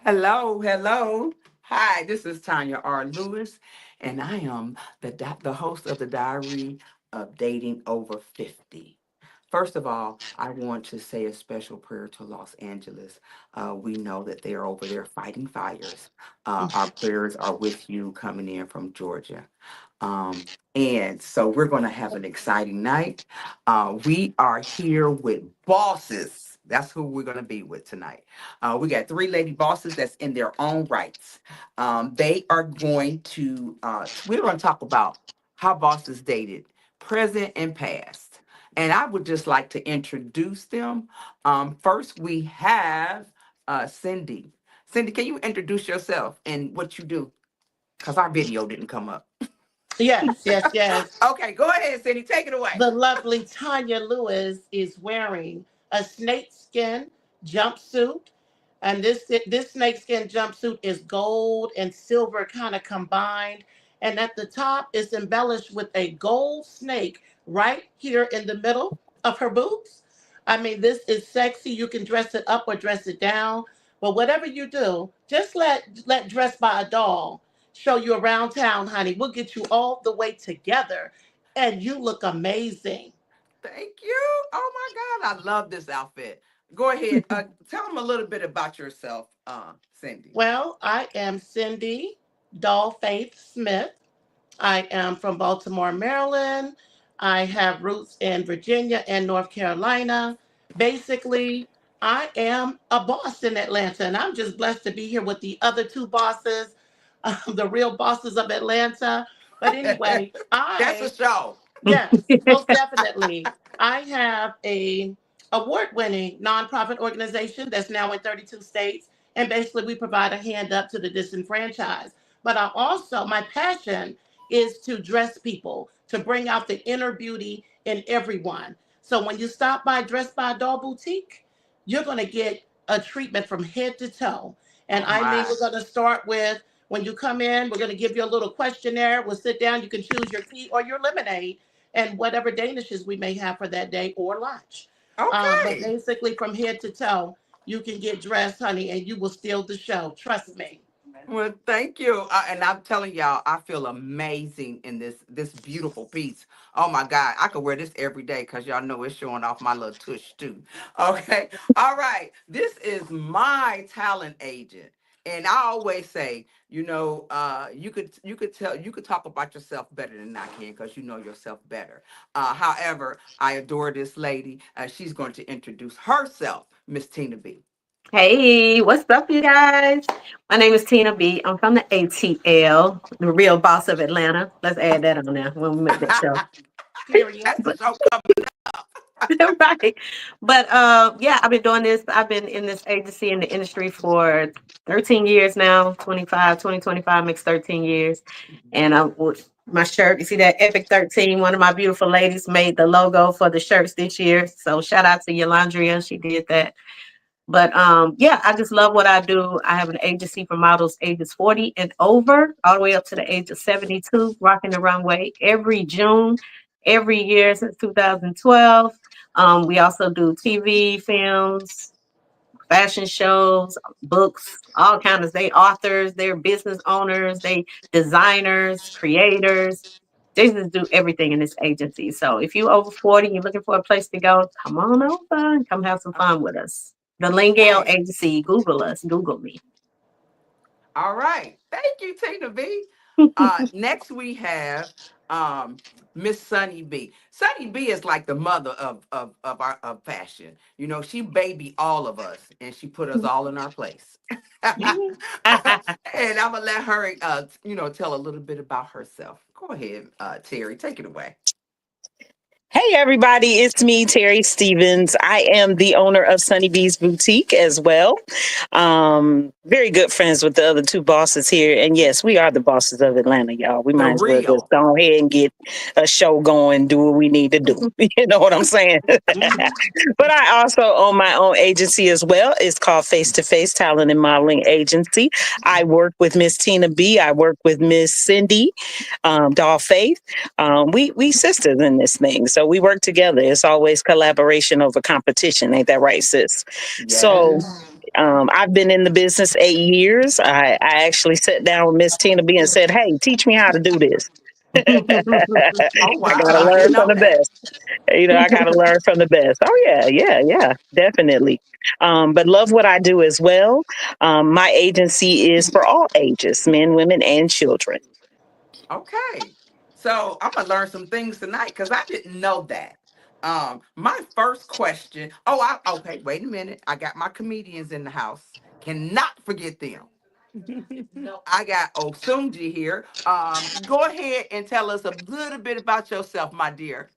Hello, hello. Hi, this is Tonya R Lewis, and I am the host of the Diary of Dating Over 50. First of all, I want to say a special prayer to Los Angeles. We know that they are over there fighting fires. Our prayers are with you coming in from Georgia. And so we're going to have an exciting night. We are here with bosses. That's who we're going to be with tonight. We got three lady bosses that's in their own rights. They are going to, we're going to talk about how bosses dated, present and past. And I would just like to introduce them. First, we have Cindy. Cindy, can you introduce yourself and what you do? Because our video didn't come up. Yes, yes, yes. Okay, go ahead, Cindy. Take it away. The lovely Tanya Lewis is wearing a snakeskin jumpsuit. And this snakeskin jumpsuit is gold and silver kind of combined. And at the top is embellished with a gold snake right here in the middle of her boobs. I mean, this is sexy. You can dress it up or dress it down. But whatever you do, just let Dress by a Doll show you around town, honey. We'll get you all the way together. And you look amazing. Thank you. Oh my God, I love this outfit. Go ahead. Tell them a little bit about yourself, Cindy. Well, I am Cindy Doll Faith Smith. I am from Baltimore, Maryland. I have roots in Virginia and North Carolina. Basically, I am a boss in Atlanta, and I'm just blessed to be here with the other two bosses, the real bosses of Atlanta. But anyway, That's a show. yes, most definitely. I have a award-winning nonprofit organization that's now in 32 states, and basically we provide a hand up to the disenfranchised. But I also, my passion is to dress people, to bring out the inner beauty in everyone. So when you stop by Dress by Doll Boutique, you're going to get a treatment from head to toe. And Oh I mean, my. we're going to start with when you come in, we're going to give you a little questionnaire. We'll sit down. You can choose your tea or your lemonade and whatever danishes we may have for that day or lunch. But Okay. basically, from head to toe, you can get dressed, honey, and you will steal the show. Trust me. Well, thank you. And I'm telling y'all, I feel amazing in this beautiful piece. Oh my God, I could wear this every day because y'all know it's showing off my little tush too. Okay. All right. This is my talent agent. And I always say, you could talk about yourself better than I can because you know yourself better. However, I adore this lady. She's going to introduce herself, Miss Tina B. Hey, what's up, you guys? My name is Tina B. I'm from the ATL, the real boss of Atlanta. Let's add that on there when we make that show. Period. That's the But show coming. right. But yeah, I've been doing this. I've been in this agency in the industry for 13 years now, 2025 makes 13 years. And I with my shirt, you see that Epic 13, one of my beautiful ladies made the logo for the shirts this year. So shout out to Yolandria. She did that. But yeah, I just love what I do. I have an agency for models ages 40 and over, all the way up to the age of 72, rocking the runway every June, every year since 2012. We also do TV, films, fashion shows, books, all kinds. They authors, they're business owners, they designers, creators. They just do everything in this agency. So if you over 40, you're looking for a place to go, come on over and come have some fun with us. The Lingale Okay. Agency. Google us. Google me. All right. Thank you, Tina B. Next we have Miss Sunny B. Sunny B is like the mother of our of fashion. You know, she baby all of us and she put us all in our place. And I'm gonna let her tell a little bit about herself. Go ahead, Terry, take it away. Hey everybody, it's me, Terry Stevens. I am the owner of Sunny B's Boutique as well. Very good friends with the other two bosses here. And yes, we are the bosses of Atlanta, y'all. We The might as well just real. go ahead and get a show going, do what we need to do. You know what I'm saying? But I also own my own agency as well. It's called Face to Face Talent and Modeling Agency. I work with Miss Tina B. I work with Miss Cindy Doll Faith. We sisters in this thing, so we work together. It's always collaboration over competition. Ain't that right, sis? So Yes. I've been in the business 8 years. I actually sat down with Miss Tina B and said, "Hey, teach me how to do this." Oh I wow, gotta I learn didn't from know the that. best. I gotta learn from the best. Oh yeah, yeah, yeah, definitely. But love what I do as well. My agency is for all ages, men, women, and children. Okay. So I'm gonna learn some things tonight because I didn't know that. My first question. Oh, okay. Wait a minute. I got my comedians in the house. Cannot forget them. I got Osumji here. Go ahead and tell us a little bit about yourself, my dear.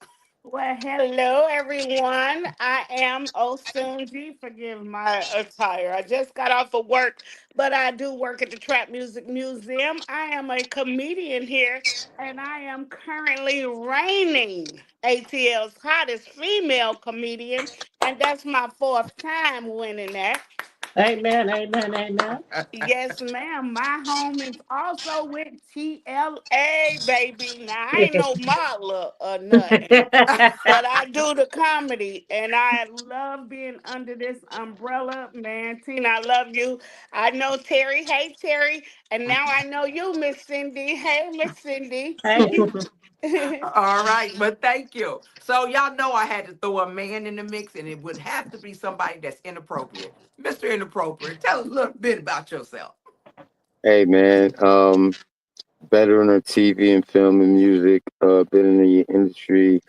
Well, hello everyone. I am Osunji. Forgive my attire. I just got off of work, but I do work at the Trap Music Museum. I am a comedian here, and I am currently reigning ATL's hottest female comedian, and that's my fourth time winning that. Amen, amen, amen. Yes, ma'am. My home is also with TLA, baby. Now, I ain't no model or nothing, but I do the comedy, and I love being under this umbrella. Man, Tina, I love you. I know Terry. Hey, Terry. And now I know you, Miss Cindy. Hey, Miss Cindy. Hey. All right, but thank you. So y'all know I had to throw a man in the mix, and it would have to be somebody that's inappropriate. Mr. Inappropriate, tell us a little bit about yourself. Hey man, veteran of TV and film and music. Been in the industry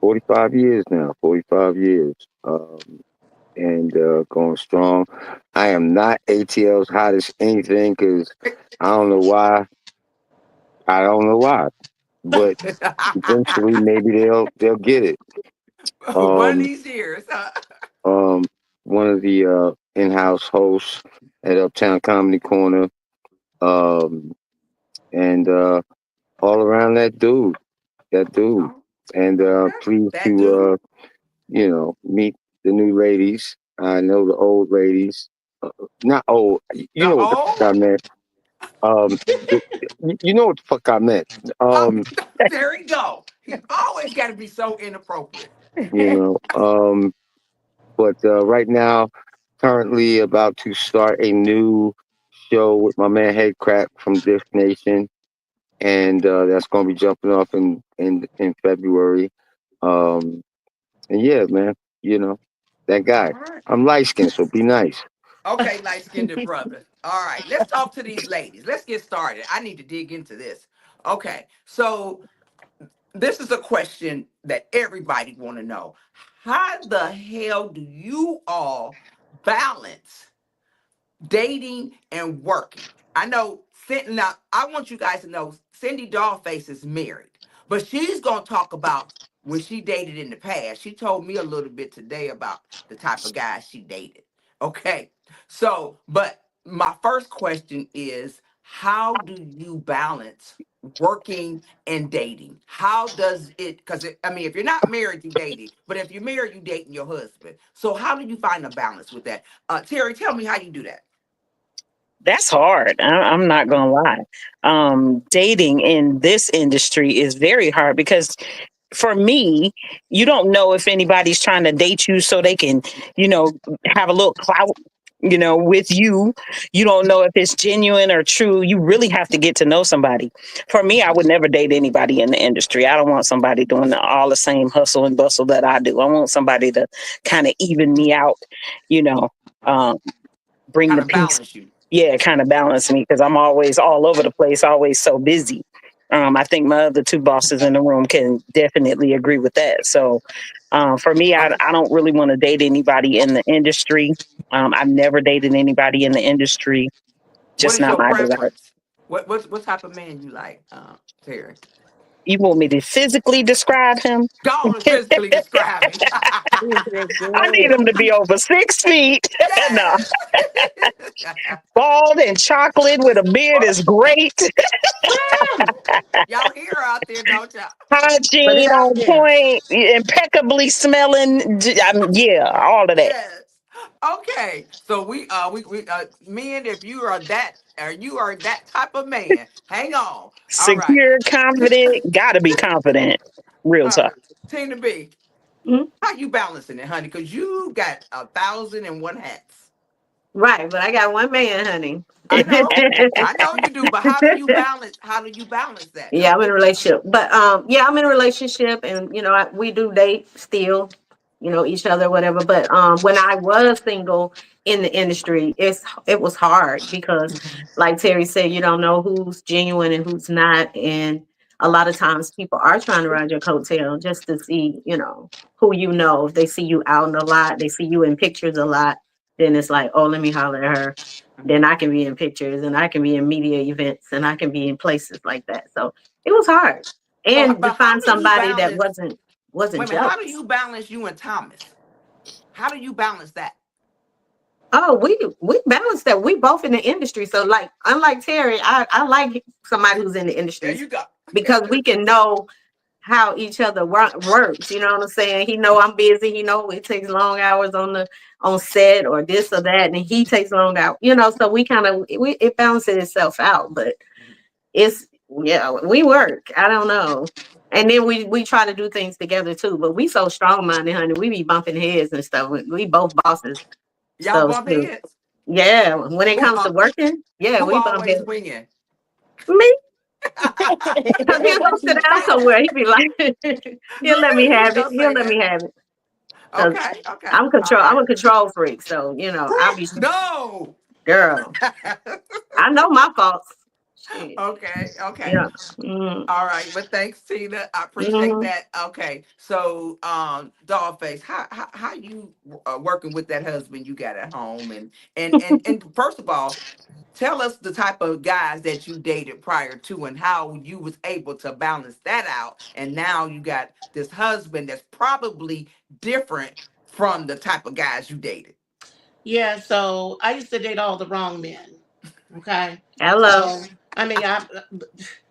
45 years now. 45 years, and going strong. I am not ATL's hottest anything because I don't know why. I don't know why, but eventually maybe they'll get it. One of Um, these years. um, One of the in-house hosts at Uptown Comedy Corner. Um, and all around that dude. Oh, And okay. pleased That to dude. meet the new ladies. I know the old ladies. Not old. You The know what the fuck I old. meant. Um, the, you know what the fuck I meant. Oh, Um, there he go. He always got to be so inappropriate. you know. But right now, currently about to start a new show with my man Headcrap from Diff Nation, and that's gonna be jumping off in February. Um, And yeah, man, you know, that All guy. right. I'm light skinned, so be nice. Okay, light skinned brother. All right, let's talk to these ladies. Let's get started. I need to dig into this. Okay, so this is a question that everybody want to know. How the hell do you all balance dating and working? I know now I want you guys to know Cindy Dollface is married, but she's gonna talk about when she dated in the past. She told me a little bit today about the type of guys she dated. Okay. So, but my first question is, how do you balance working and dating? How does it, because I mean, if you're not married, you dating, but if you're married, you dating your husband. So how do you find a balance with that? Terry, tell me how you do that. That's hard. I'm not gonna lie. Dating in this industry is very hard because for me, you don't know if anybody's trying to date you so they can, you know, have a little clout, with you. You don't know if it's genuine or true. You really have to get to know somebody. For me, I would never date anybody in the industry. I don't want somebody doing all the same hustle and bustle that I do. I want somebody to kind of even me out, you know, um, bring Kind the of peace. balance you. Yeah, kind of balance me because I'm always all over the place, always so busy. I think my other two bosses in the room can definitely agree with that. So for me, Okay. I don't really want to date anybody in the industry. I've never dated anybody in the industry, What just is not your my desire. preference? What type of man you like, Terry? You want me to physically describe him? Go on and physically describe him. I need him to be over 6 feet. No, Yeah. bald and chocolate with a beard is great. Y'all hear her out there, don't y'all? Put Hygiene it out on there. point, impeccably smelling. Yeah, all of that. Yes. Okay. So we men, if you are that or you are that type of man, hang on. All right. Secure, confident, gotta be confident. Real All talk. right. Tina B, Mhm. how you balancing it, honey? Because you got 1,001 hats. Right, but I got one man, honey. I know you do, but how do you balance? How do you balance that Yeah, though? I'm in a relationship. But yeah, I'm in a relationship and we do date still, each other, whatever. But when I was single in the industry, it was hard because like Terry said, you don't know who's genuine and who's not. And a lot of times people are trying to ride your coattail just to see, who you know. If they see you out a lot, they see you in pictures a lot, then it's like, oh, let me holler at her. Then I can be in pictures and I can be in media events and I can be in places like that. So it was hard. So, And to but how find do you somebody that balance? wasn't Wait a minute. How do jealous. you balance you and Thomas? How do you balance that? Oh, we balanced that. We both in the industry. So like unlike Terry, I like somebody who's in the There industry you go. because we can know how each other works. You know what I'm saying? He know I'm busy. He know it takes long hours on set or this or that, and he takes long hours. So we kind of it balances itself out. But it's yeah, we work. I don't know. And then we try to do things together too. But we so strong minded, honey. We be bumping heads and stuff. We both bosses. Y'all So bump shoot. heads. Yeah, when it Who comes to working, yeah, who we bump always heads. winging? Me, because he'll go sit down somewhere. He'd be like, he'll let me Really? He have it. gonna He'll say let me that? have it. Cause Okay. Okay. All I'm right. a control freak. So I'll be No. girl. I know my faults. Shit. Okay. Okay. Yeah. Mm-hmm. All right, but thanks, Tina. I appreciate Mm-hmm. that. Okay, so Dollface, how you working with that husband you got at home, and first of all, tell us the type of guys that you dated prior to, and how you was able to balance that out, and now you got this husband that's probably different from the type of guys you dated. Yeah, so I used to date all the wrong men. Okay. Hello. So, I mean,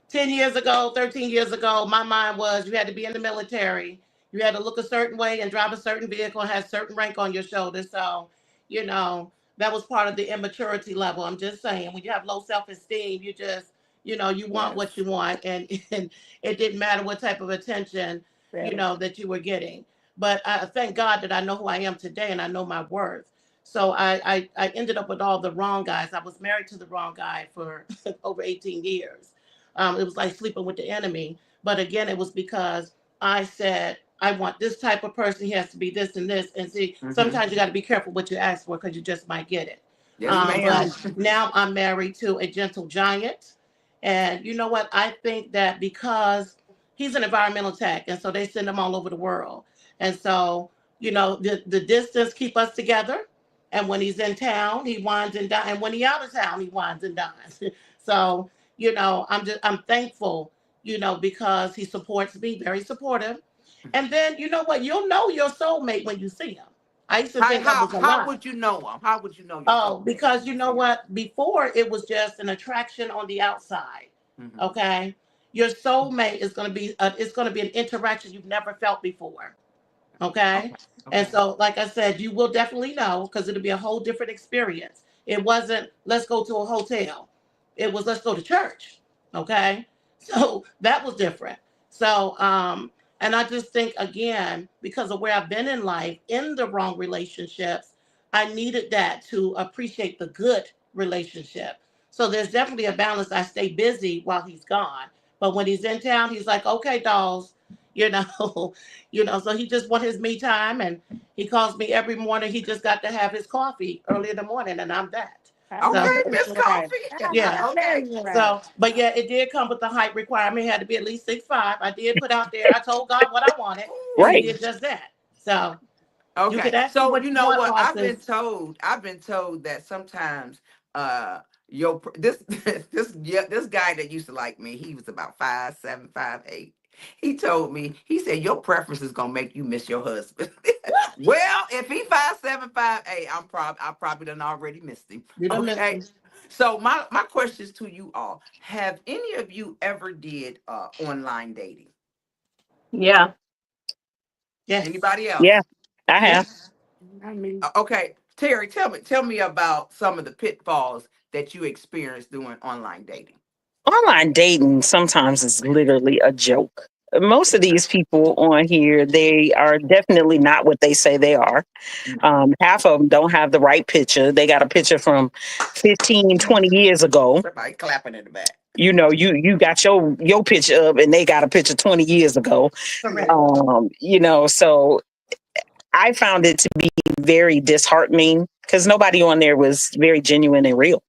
10 years ago, 13 years ago, my mind was you had to be in the military. You had to look a certain way and drive a certain vehicle and have certain rank on your shoulders. So, you know, that was part of the immaturity level. I'm just saying, when you have low self esteem, you just, you want Yes. what you want. And it didn't matter what type of attention, that you were getting. But I thank God that I know who I am today and I know my worth. So I ended up with all the wrong guys. I was married to the wrong guy for over 18 years. It was like sleeping with the enemy. But again, it was because I said, I want this type of person. He has to be this and this. And see, Hmm. sometimes you got to be careful what you ask for because you just might get it. Yes, ma'am. But now I'm married to a gentle giant. And you know what? I think that because he's an environmental tech, and so they send him all over the world. And so, the distance keep us together. And when he's in town, he wines and dines. And when he's out of town, he wines and dines. So, I'm thankful, because he supports me, very supportive. And then you know what? You'll know your soulmate when you see him. I used to How think that how was a how lie. would you know him? How would you know your Oh, soulmate because when you you know see him? what? Before it was just an attraction on the outside. Hmm. Okay. Your soulmate is going to be it's going to be an interaction you've never felt before. Okay. Okay. And Okay. so, like I said, you will definitely know because it'll be a whole different experience. It wasn't, let's go to a hotel, it was, let's go to church. Okay. So that was different. So, and I just think, again, because of where I've been in life, in the wrong relationships, I needed that to appreciate the good relationship. So there's definitely a balance. I stay busy while he's gone. But when he's in town, he's like, okay, dolls, you know, so he just want his me time, and he calls me every morning. He just got to have his coffee early in the morning, and I'm that. So Okay, Miss Coffee. yeah. Okay. So, but yeah, it did come with the height requirement. It had to be at least 6'5". I did put out there. I told God what I wanted, and He Right. did just that. So you Okay. can ask me So what you you know want, what? bosses. I've been told that sometimes this yeah, this guy that used to like me, he was about 5'7", 5'8". He told me, he said your preference is gonna make you miss your husband. Well, if he 5'7", 5'8", I probably done already missed him. You done missed Okay. them. So my questions to you all: have any of you ever did online dating? Yeah. Yes. Anybody Yeah, else? I have. Yes. Okay, Terry, tell me about some of the pitfalls that you experienced doing online dating. Online dating sometimes is literally a joke. most of these people on here, they are definitely not what they say they are. Half of them don't have the right picture. They got a picture from 15, 20 years ago. Somebody clapping in the back. You know, you got your picture up and they got a picture 20 years ago. Correct. You know, so I found it to be very disheartening because nobody on there was very genuine and real.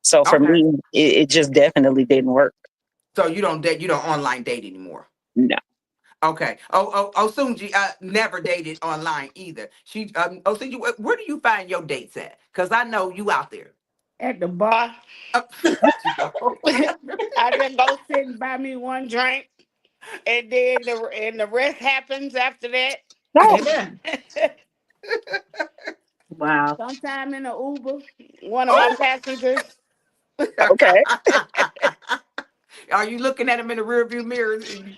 So for Okay. me, it just definitely didn't work. So you don't date, you don't online date anymore. No. Okay. Sunji never dated online either. She Sunji, where do you find your dates at? Cause I know you out there. At the bar. Uh, you go. I just go sit and buy me one drink, and then the rest happens after that. No. Amen. Wow. Sometime in an Uber, one of my Oh. passengers. Okay. Are you looking at him in the rearview mirrors and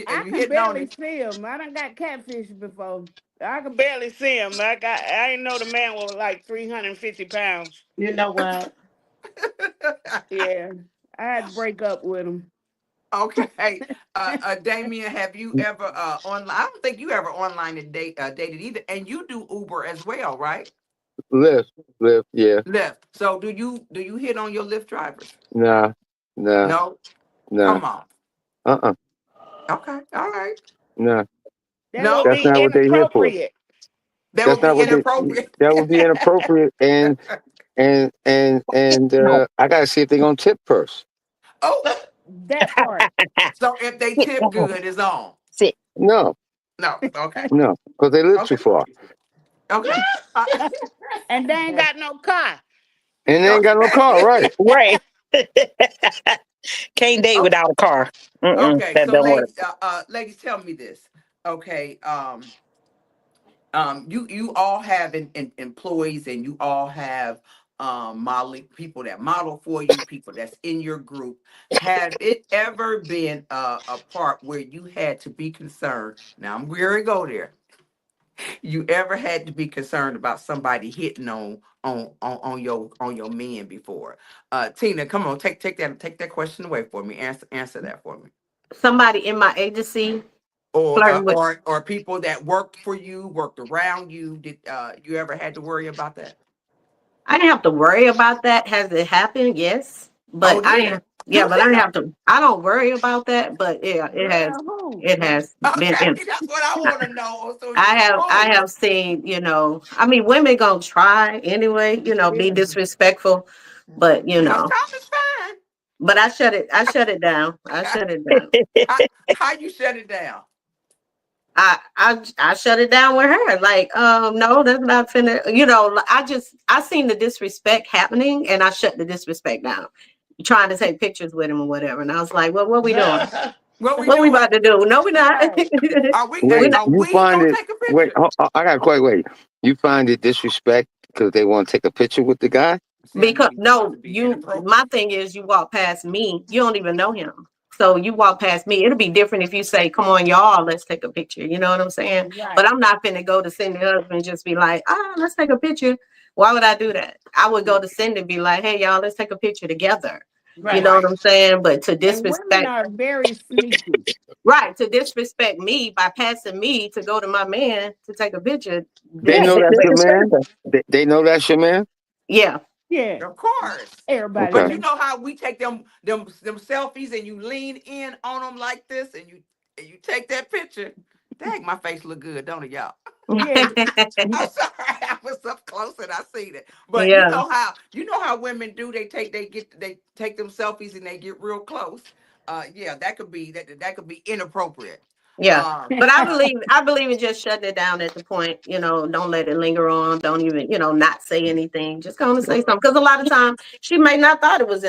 I you can hitting on barely him? see him. I done got catfish before. I can barely see him. I didn't know the man was like 350 pounds. You know what? Yeah, I had to break up with him. Okay. Damien, have you ever online? I don't think you ever online and dated either. And you do Uber as well, right? Lift, lift, yeah. Lyft. So do you hit on your Lyft drivers? Nah, nah, No. nah. Come on. Uh-uh. Okay. All right. Nah. That would No, That's be not what they here for. inappropriate. that That's would not be what they. inappropriate. That would be inappropriate, and No. I gotta see if they're gonna tip first. Oh, That part. so if they Sit tip down. good, it's on. Sit. No, No. Okay. no, because they live too Okay. far, Okay. And they ain't got no car. and they ain't got no car. Okay. Right? Right. Can't date Okay. without a car. Okay. That So, don't work. ladies, tell me this. Okay. You all have employees, and you all have modeling people that model for you, people that's in your group. Have it ever been a part where you had to be concerned? Now I'm going to go there. You ever had to be concerned about somebody hitting on your men before? Tina, come on, take that question away for me. Answer that for me. Somebody in my agency Or flirting with. people that worked for you, worked around you. Did you ever had to worry about that? I didn't have to worry about that. Has it happened? Yes, Oh, but I did it? didn't. Yeah, You but I didn't said have to. I don't worry about that. But yeah, it has. Girl, who? It has been. okay. That's what I want to know. So I have I oh, have seen, I mean, women gonna try anyway, be Yeah. disrespectful, but sometimes it's fine. I shut it down. I shut it down. How you shut it down? I shut it down with her. Like, no, that's not finna, I seen the disrespect happening and I shut the disrespect down. Trying to take pictures with him or whatever. And I was like, well, what we doing? What we What we doing? about to do? No, we're not. Right. Are we We're take? Wait, not. Are you we find gonna it? take a Wait, picture? I got quite wait. You find it disrespect because they want to take a picture with the guy? See, I knew Because he was about no, to be you inappropriate. my thing is you walk past me, you don't even know him. So you walk past me. It'll be different if you say, come on, y'all, let's take a picture. You know what I'm saying? But Right. I'm not finna go to Cindy husband and just be like, let's take a picture. Why would I do that? I would go to Cindy and be like, hey y'all, let's take a picture together. You Right. know what Right. I'm saying? But to And women disrespect, are very sneaky. right, to disrespect me by passing me to go to my man to take a picture, They Yeah, know that's your disrespect. man. disrespectful. They know that's your man. Yeah. Yeah. Of course. Everybody But Okay. you know. know how we take them selfies and you lean in on them like this and you take that picture. Dang, my face look good, don't it, y'all? Yes. I'm sorry, I was up close and I seen it. But you Yeah. know how women do. They take them selfies and they get real close. Yeah, that could be inappropriate. Yeah. Um, But I uh, believe I believe in just shutting it down at the point, don't let it linger on. Don't even, not say anything. Just gonna say something. Because a lot of times she may not thought it was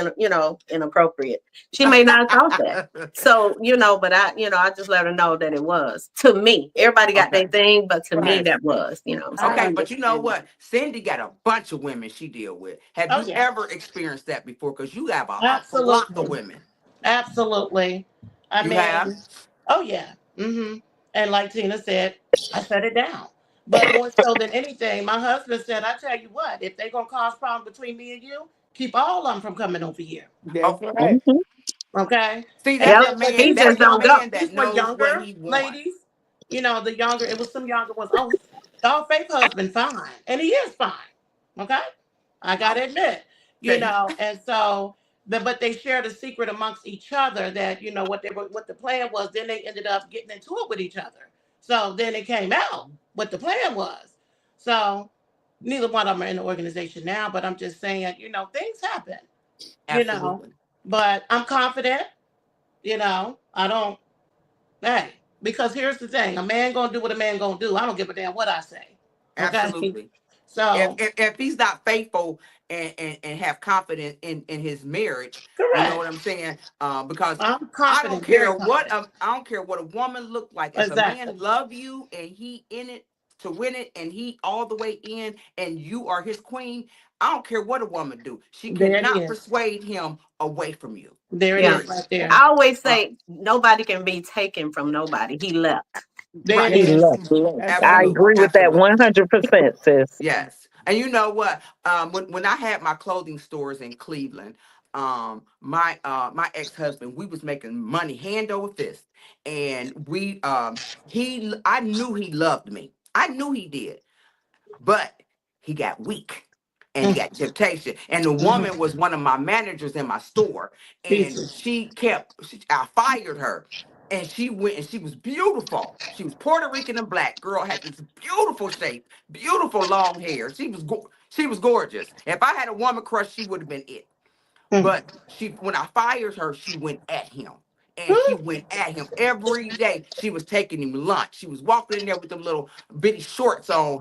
inappropriate. She may not have thought that. So, but I just let her know that it was. To me. Everybody got okay. their thing, but to me Yes. that was. I So Okay, but you know understand. what? Cindy got a bunch of women she deal with. Have Oh you yeah. ever experienced that before? Because you have a flock of Absolutely. women. Absolutely. I You have? mean, oh yeah. And like Tina said, I shut it down. But more so than anything, my husband said, I tell you what, if they're gonna cause problems between me and you, keep all of them from coming over here. That's Oh, right. Mhm. Okay. See, And that's Yep. a then, but man. He these were just That's a don't young, go. man these that were knows what younger he wants. ladies. You know, the younger, it was some younger ones. Oh, y'all fake husband fine. And he is fine. Okay. I gotta admit, Okay, and so but they shared a secret amongst each other that, what the plan was, then they ended up getting into it with each other. So then it came out what the plan was. So neither one of them are in the organization now, but I'm just saying, things happen, you know. absolutely, But I'm confident, I don't, hey, because here's the thing, a man gonna do what a man gonna do. I don't give a damn what I say. Okay. absolutely. If, So if if he's not faithful and have confidence in his marriage, you know what correct. I'm saying? Because I'm I don't confident, very care what confident. I don't care what a woman look like. If a Exactly. man love you and he in it to win it and he all the way in and you are his queen, I don't care what a woman do. She There it cannot is. persuade him away from you. There it Yeah. is Period. right there. I always Uh, say nobody can be taken from nobody. He left. There it right. He is. left. That's I right. Absolutely. agree with that Absolutely. 100%, sis. Yes. And you know what? When I had my clothing stores in Cleveland, my ex-husband, we was making money hand over fist. And I knew he loved me. I knew he did. But he got weak and he got temptation. And the woman Mm-hmm. was one of my managers in my store. And Pieces. I fired her. And she went and she was beautiful. She was Puerto Rican and black. Girl had this beautiful shape, beautiful long hair. She was gorgeous. If I had a woman crush, she would have been it. Mm. But when I fired her, she went at him. And she went at him every day. She was taking him lunch. She was walking in there with them little bitty shorts on.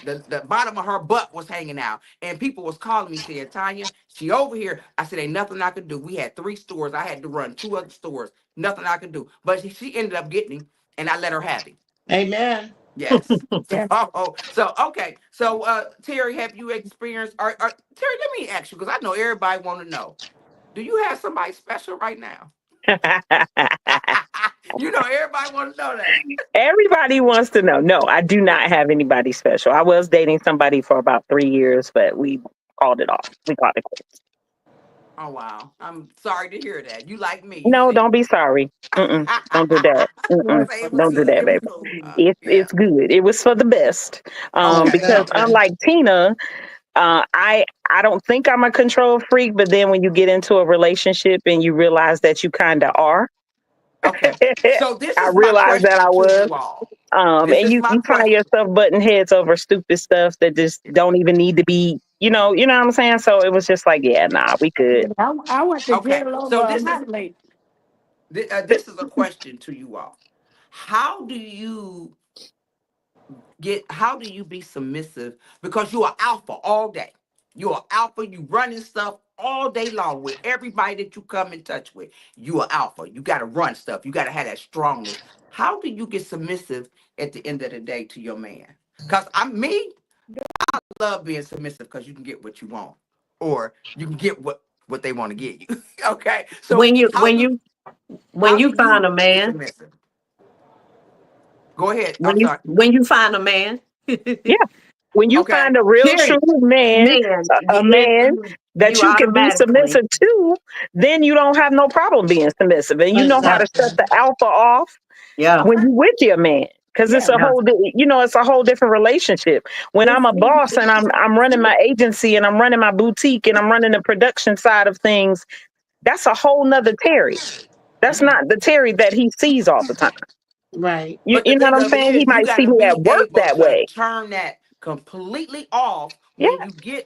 The bottom of her butt was hanging out. And people was calling me saying, Tanya, she over here. I said, ain't nothing I could do. We had 3 stores. I had to run 2 other stores. Nothing I could do. But she ended up getting him, and I let her have him. Amen. Yes. Yeah. So okay. So Terry, have you experienced Terry, let me ask you, because I know everybody want to know. Do you have somebody special right now? You know, everybody want to know that. Everybody wants to know. No, I do not have anybody special. I was dating somebody for about 3 years, but we called it off. We called it quits. Oh wow. I'm sorry to hear that. You like me, you No, see. don't be sorry. Mm-mm, don't do that. Mm-mm, Say it was don't do good. that, It was baby. cool. It's Yeah. good. It was for the best. Okay. Because Okay. Exactly. unlike Tina, I don't think I'm a control freak, but then when you get into a relationship and you realize that you kind of are, Okay. So this I is my realized that I question to was. you all. This And is you my find question. yourself butting heads over stupid stuff that just don't even need to be, you know what I'm saying? So it was just like, yeah, nah, we good. I went to Okay. jail over So a hot lady. this is a question to you all. How do you how do you be submissive, because you are alpha all day? You're alpha, you running stuff all day long with everybody that you come in touch with. You are alpha, you got to run stuff, you got to have that strongness. How do you get submissive at the end of the day to your man? Because I love being submissive, because you can get what you want, or you can get what they want to get you. Okay, so When you how when do you when how do you find you a be man, submissive? Go ahead, I'm sorry. when you find a man, Yeah. When you Okay. find a real true period, man, man, a man that you you can be automatically, submissive to, then you don't have no problem being submissive. And you know how to shut Exactly. the alpha off yeah, when Okay. you with your man. Because it's Yeah. a yeah. whole, it's a whole different relationship. When I'm a boss and I'm running my agency and I'm running my boutique and I'm running the production side of things, that's a whole nother Terry. That's Mhm. not the Terry that he sees all the time. Right. But the You know thing what I'm of it saying? He is, you might got see to me at be work able that to way. turn that completely off Yeah.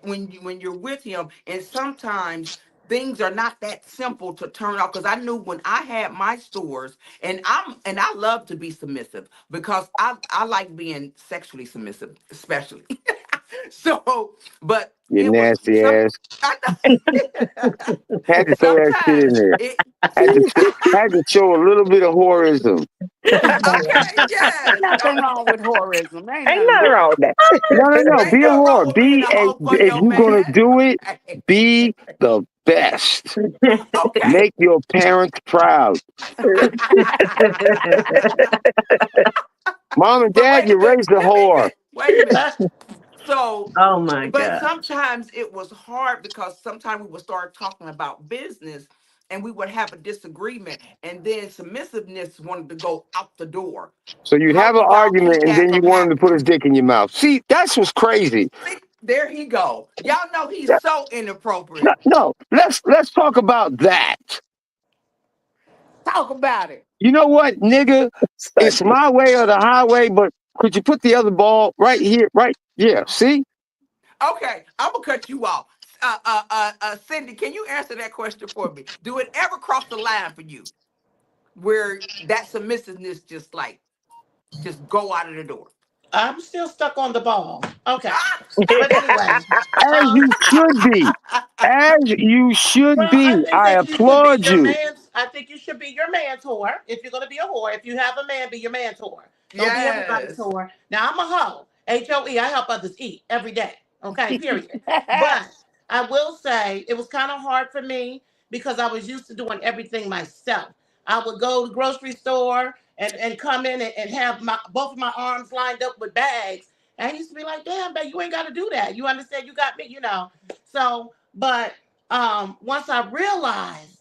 when you're with him. And sometimes things are not that simple to turn off. Because I knew when I had my stores, and I love to be submissive, because I like being sexually submissive, especially. So, but You it was nasty some. ass. I know. Had to throw that shit in Sometimes there. it. Had to show a little bit of horism. Okay, Ain't yes. nothing wrong with horism. Ain't Ain't nothing nothing wrong. wrong with that. No. Ain't Be a nothing whore. wrong with being Be a a, hoe for if your you're gonna man. do it, Okay. be the best. Okay. Make your parents proud. Mom and But dad, wait a you minute. raised a whore. Wait a minute. So, Oh my but god. sometimes it was hard, because sometimes we would start talking about business, and we would have a disagreement, and then submissiveness wanted to go out the door. So you'd How have do an y'all argument keep and that then you from want him to put his happening? dick in your mouth. See, that's what's crazy. See, there he go. Y'all know he's That- so No, inappropriate. no, let's talk about that. Talk about it. You know what, nigga? It's Sunday. my way or the highway, but could you put the other ball right here? Right? Yeah. See? Okay, I'm gonna cut you off. Cindy, can you answer that question for me? Do it ever cross the line for you where that submissiveness just go out of the door? I'm still stuck on the ball. Okay. Ah! But anyway, As um, you should be. As you should well, I be. think I that you should be applaud your you. man's. I think you should be your man's whore. If you're gonna be a whore, if you have a man, be your man's whore. Don't be everybody's Yes. whore. Now I'm a hoe. HOE. I help others eat every day. Okay. Period. But I will say it was kind of hard for me because I was used to doing everything myself. I would go to the grocery store and come in and have my both of my arms lined up with bags. And I used to be like, damn, babe, you ain't got to do that. You understand? You got me. So, but once I realized,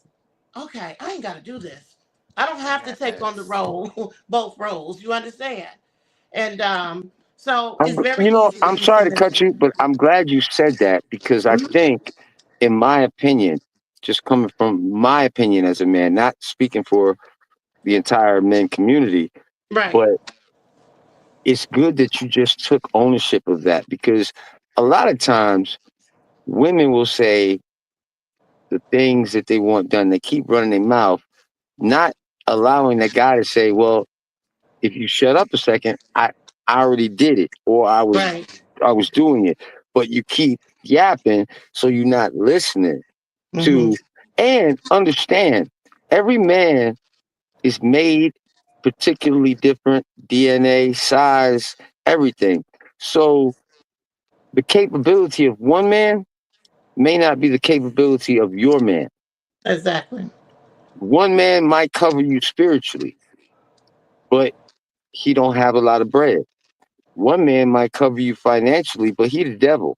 okay, I ain't got to do this. I don't have to take on the Yes. role, both roles. You understand? And so it's very You know, easy to I'm be sorry to cut submissive. you, but I'm glad you said that because I Mhm. think, in my opinion, just coming from my opinion as a man, not speaking for the entire men community, Right, but it's good that you just took ownership of that because a lot of times women will say the things that they want done. They keep running their mouth, not allowing the guy to say, well, if you shut up a second, I already did it or right. I was doing it. But you keep yapping, so you're not listening Hmm. to and understand every man is made particularly different, DNA, size, everything. So the capability of one man may not be the capability of your man. Exactly. One man might cover you spiritually, but he don't have a lot of bread. One man might cover you financially, but he the devil.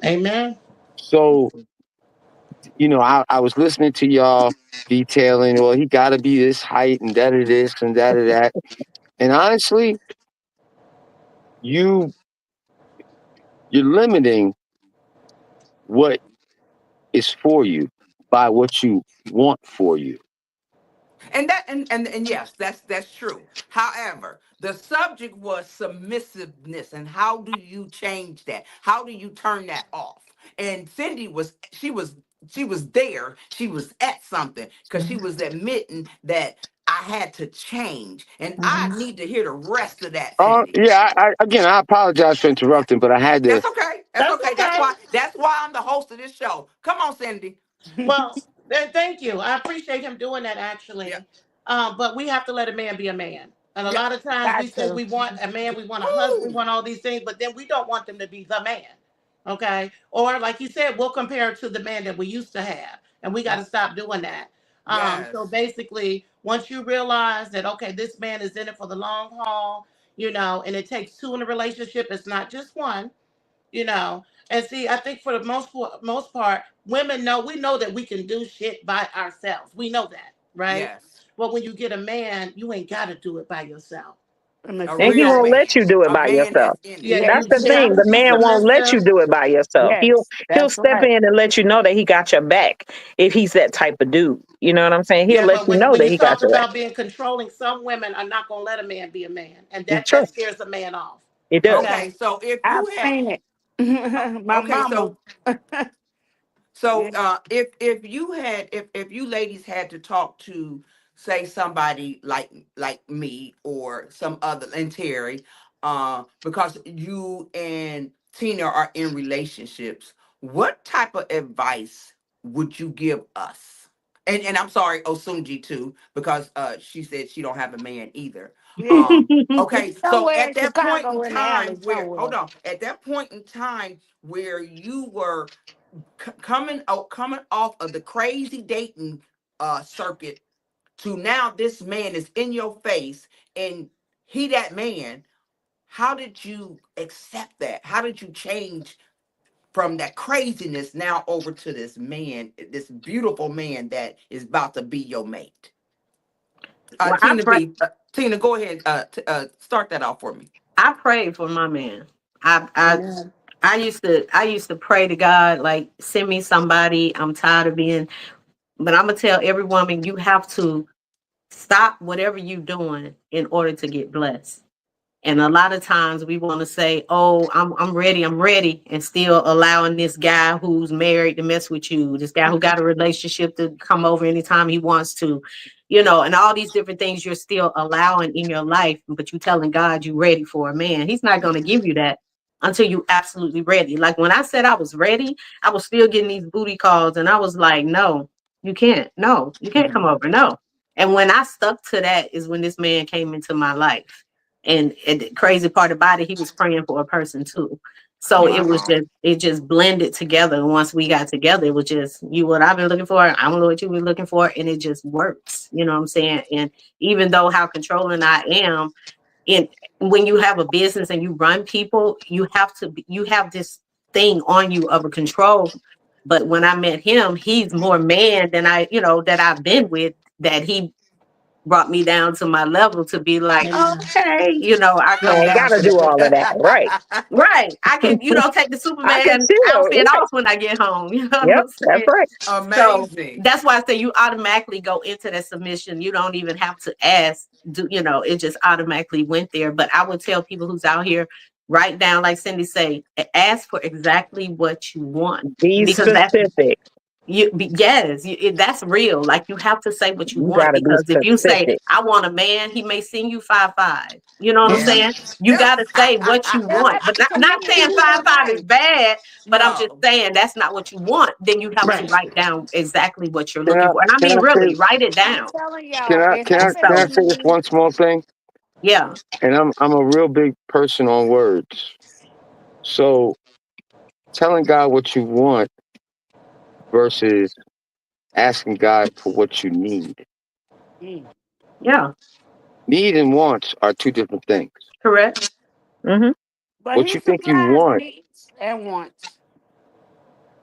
Amen. So, I was listening to y'all detailing, well, he got to be this height and that of this and that of that. And honestly, you you're limiting what is for you by what you want for you. And yes, that's true. However, the subject was submissiveness, and how do you change that? How do you turn that off? And Cindy she was there. She was at something because she was admitting that I had to change, and I Hmm. need to hear the rest of that, Oh Cindy. yeah, again, I apologize for interrupting, but I had to. That's okay. That's That's okay. That's okay. why. That's why I'm the host of this show. Come on, Cindy. Well, thank you. I appreciate him doing that Yeah. actually. But we have to let a man be a man. And a Yeah. lot of times we Got say to. we want a man, we want a husband, we Woo. want all these things, but then we don't want them to be the man. Okay. Or like you said, we'll compare it to the man that we used to have. And we got to stop doing that. So Yes. basically, once you realize that, okay, this man is in it for the long haul, and it takes two in a relationship, it's not just one, you know. And see, I think for the most part, women know we know that we can do shit by ourselves. We know that, right? Yes. But when you get a man, you ain't got to do it by yourself. Let me A say And he real won't something. let you man. do it A by man yourself. that's in it. Yeah, Yes, That's you the have thing. to The yes, be man won't let you submissive. do it by yourself. He'll yes. he'll That's step right. in and let you know that he got your back if he's that type of dude. You know what I'm saying? He'll Yeah, let but you when know when that you he got talk your back. about being controlling, some women are not gonna let a man be a man, and It's that true. scares a man off. It does. Okay, Okay. so if I've you had seen it. My okay, mama. so Yeah. if you had if you ladies had to talk to, say, somebody like me or some other, and Terry, because you and Tina are in relationships, what type of advice would you give us? And I'm sorry, Osunji too, because she said she don't have a man either. Yeah. Okay, so Somewhere at in that point in Chicago in the alley time where hold somewhere. on, at that point in time where you were coming off of the crazy dating circuit, to now this man is in your face and he that man, how did you accept that? How did you change from that craziness now over to this man, this beautiful man that is about to be your mate. Well, Tina, go ahead. Start that off for me. I prayed for my man. I I Amen. I used to pray to God, like, send me somebody. I'm tired of being, but I'm gonna tell every woman, you have to stop whatever you're doing in order to get blessed. And a lot of times we want to say, "Oh, I'm ready," and still allowing this guy who's married to mess with you, this guy who got a relationship to come over anytime he wants to, and all these different things you're still allowing in your life, but you telling God you ready for a man. He's not going to give you that until you absolutely ready. Like when I said I was ready, I was still getting these booty calls, and I was like, "No, you can't. No, you can't come Mhm. over. No." And when I stuck to that is when this man came into my life. And the crazy part about it, he was praying for a person too. So Wow. it just blended together. And once we got together, it was just you what I've been looking for, I don't know what you've been looking for, and it just works. You know what I'm saying? And even though how controlling I am, in when you have a business and you run people, you have this thing on you of a control. But when I met him, he's more man than that I've been with, that he brought me down to my level to be like, Amen. okay, I You come Right. ain't down got to to that. do all of that, right? Right. I can, take the I can Superman chill. outfit Right. off when I get home. You know what Yep, I'm that's saying? right. So Amazing. that's why I say you automatically go into that submission. You don't even have to ask. It just automatically went there. But I would tell people who's out here, write down, like Cindy say, ask for exactly what you want. Be Because specific. yes, that's real. Like you have to say what you You want, got to be because if you say specific. I want a man, he may send you 5'5". You know what I'm Okay. Mhm. saying? You got to say what you Yeah, want, that's but a not saying commitment too. 5'5" is Right. bad. But I'm just No. saying that's not what you want. Then you have to Right. write down exactly what you're Can looking I for, and I can mean I say really write it I'm down. telling can y'all, I it can I happened can I to So say this me. one small thing? yeah, And I'm a real big person on words. So telling God what you want versus asking God for what you need. Mm. yeah, Need and wants are two different things. correct. Hmm. But What he you think you supplies want, needs and wants.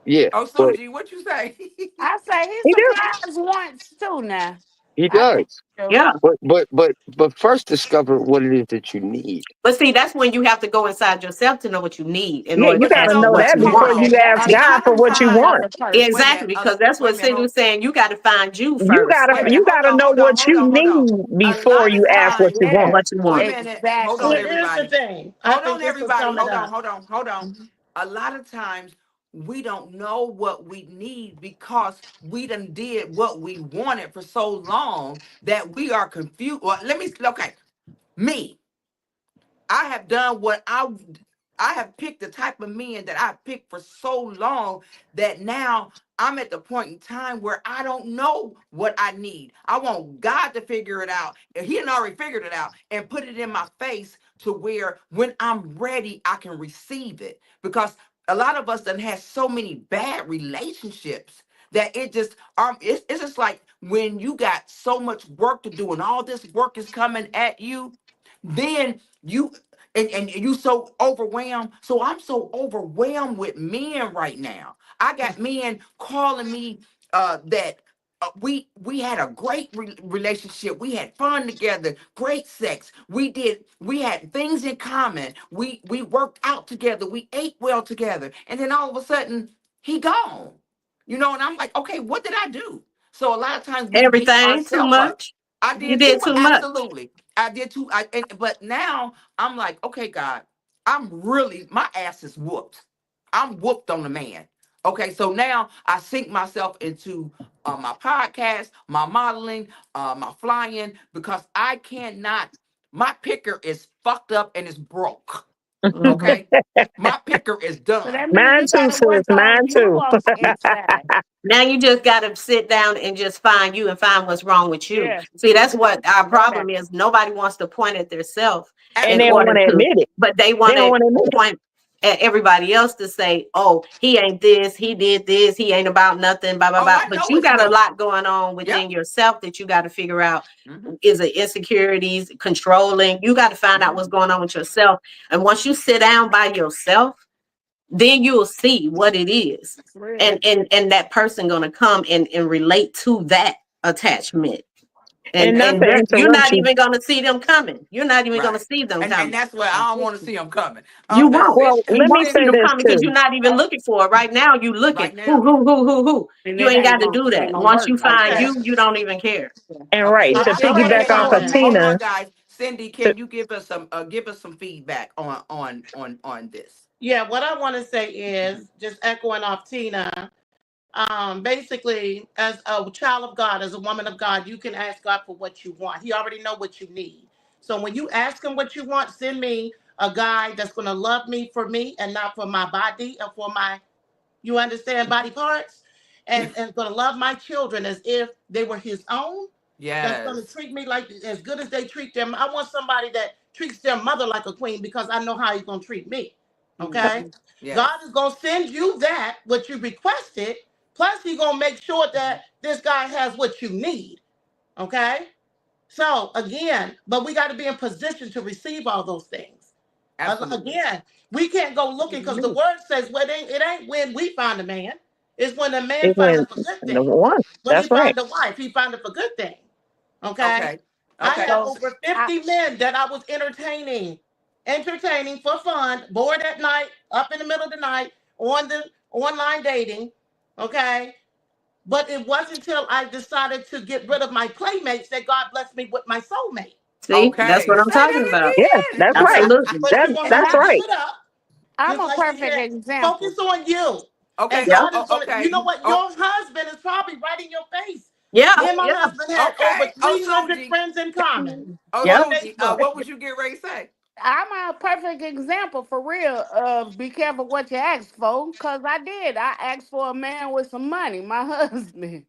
yeah, Oh, but Suji, what you say? I say he You do. supplies wants too now. he I think does. so. Yeah. But first discover what it is that you need. But see, that's when you have to go inside yourself to know what you need in Yeah, order you to But you got to ask know for know what what? that you Hold before want. you on. Yeah, ask A that's God lot for of what you the times, want. other wait a person. Exactly, minute. because that's Wait a what minute. Cindy Hold, was saying. You got to find you first. You wait a minute. gotta know what you need A before lot you of ask what times. you want. Yeah, What you Wait a want. minute. Hold on, Here- exactly. Here's the everybody. thing. I Hold on, think this will everybody. sum it Hold on. up. Hold on. Hold on. Mhm. A lot of times we don't know what we need because we done did what we wanted for so long that we are confused. Well, okay. Me. I have done what I have picked the type of men that I picked for so long that now I'm at the point in time where I don't know what I need. I want God to figure it out. And he had already figured it out and put it in my face to where when I'm ready, I can receive it. Because a lot of us done had so many bad relationships that it's just like when you got so much work to do and all this work is coming at you, then you and you so overwhelmed. So I'm so overwhelmed with men right now. I got men calling me that we had a great relationship. We had fun together, great sex. We had things in common. We worked out together. We ate well together. And then all of a sudden he gone. And I'm like, okay, what did I do? So a lot of times we beat Everything too ourselves up. much. I You did too did much. too much. Absolutely. I did too. But now I'm like, okay, God, my ass is whooped. I'm whooped on the man. Okay, so now I sink myself into my podcast, my modeling, my flying, because I cannot. My picker is fucked up and it's broke. Hmm. Okay, my picker is So done. that means Mine you too, got to sis. work Mine on you too. on the inside. Now you just got to sit down and just find you and find what's wrong with you. Yeah, See, you that's got what our to know that. problem is. Nobody wants to point at themselves And in they don't Absolutely. order want to to, admit it. but they They want don't to want to admit it. point at everybody else to say, "Oh, he ain't this, he did this, he ain't about nothing." Blah blah Oh, blah. I But know you it's got a me. lot going on Yep. within yourself that you got to figure out. Hmm. Is it insecurities, controlling? You got to find out what's Hmm. going on with yourself. And once you sit down by yourself, then you'll see what it is. For real. And that person gonna come and relate to that attachment. And not And to you're interrupt not you. even gonna see them coming. You're not even gonna Right. see them And coming. that's where I don't want to see them coming. You won't. Well, You let me won't see say them Cindy, this coming because you're too. not even looking for it. Right now, you looking. right now. Who. And You it ain't got to do it ain't that. gonna Once work you like find Okay. that. you don't even care. And Okay, right, so to Okay. I So want to let piggyback me hear. off go of Hold, in. hold Tina, on, guys. Cindy, to, can you give us some feedback on this? Yeah, what I want to say is just echoing off Tina. Basically, as a child of God, as a woman of God, you can ask God for what you want. He already know what you need. So when you ask him what you want, send me a guy that's going to love me for me and not for my body and for my, you understand, body parts, and going to love my children as if they were his own. That's going to Yes. treat me like as good as they treat them. I want somebody that treats their mother like a queen because I know how he's going to treat me. Okay, Hmm. Yes. God is going to send you that what you requested. Plus, he's going to make sure that this guy has what you need. Okay, so again, but we got to be in position to receive all those things. Absolutely. Again, we can't go looking because the word says, well, it ain't when we find a man. It's when a man it find went a for good the thing. one. When he That's right. find a wife, he find it for good thing. Okay. Okay. I Okay. had So over I 50 men that I was entertaining for fun, bored at night, up in the middle of the night, on the online dating. Okay. But it wasn't until I decided to get rid of my playmates that God blessed me with my soulmate. See, that's Okay. what Say I'm talking that about. Yeah, again. that's right. Okay. Absolutely. But you're gonna and That's switch right. it up. I'm Just a like you perfect said, example. focus on you. And Okay. Yeah. God is gonna, you Okay. know what? Oh. Your husband is probably right in your face. Yeah. Me and my Yeah. husband had over Okay. Oh, 300 Suji. friends in common Oh, on Yeah. Suji. Facebook. What was you getting ready to say? I'm a perfect example for real of be careful what you ask for, cause I did. I asked for a man with some money, my husband,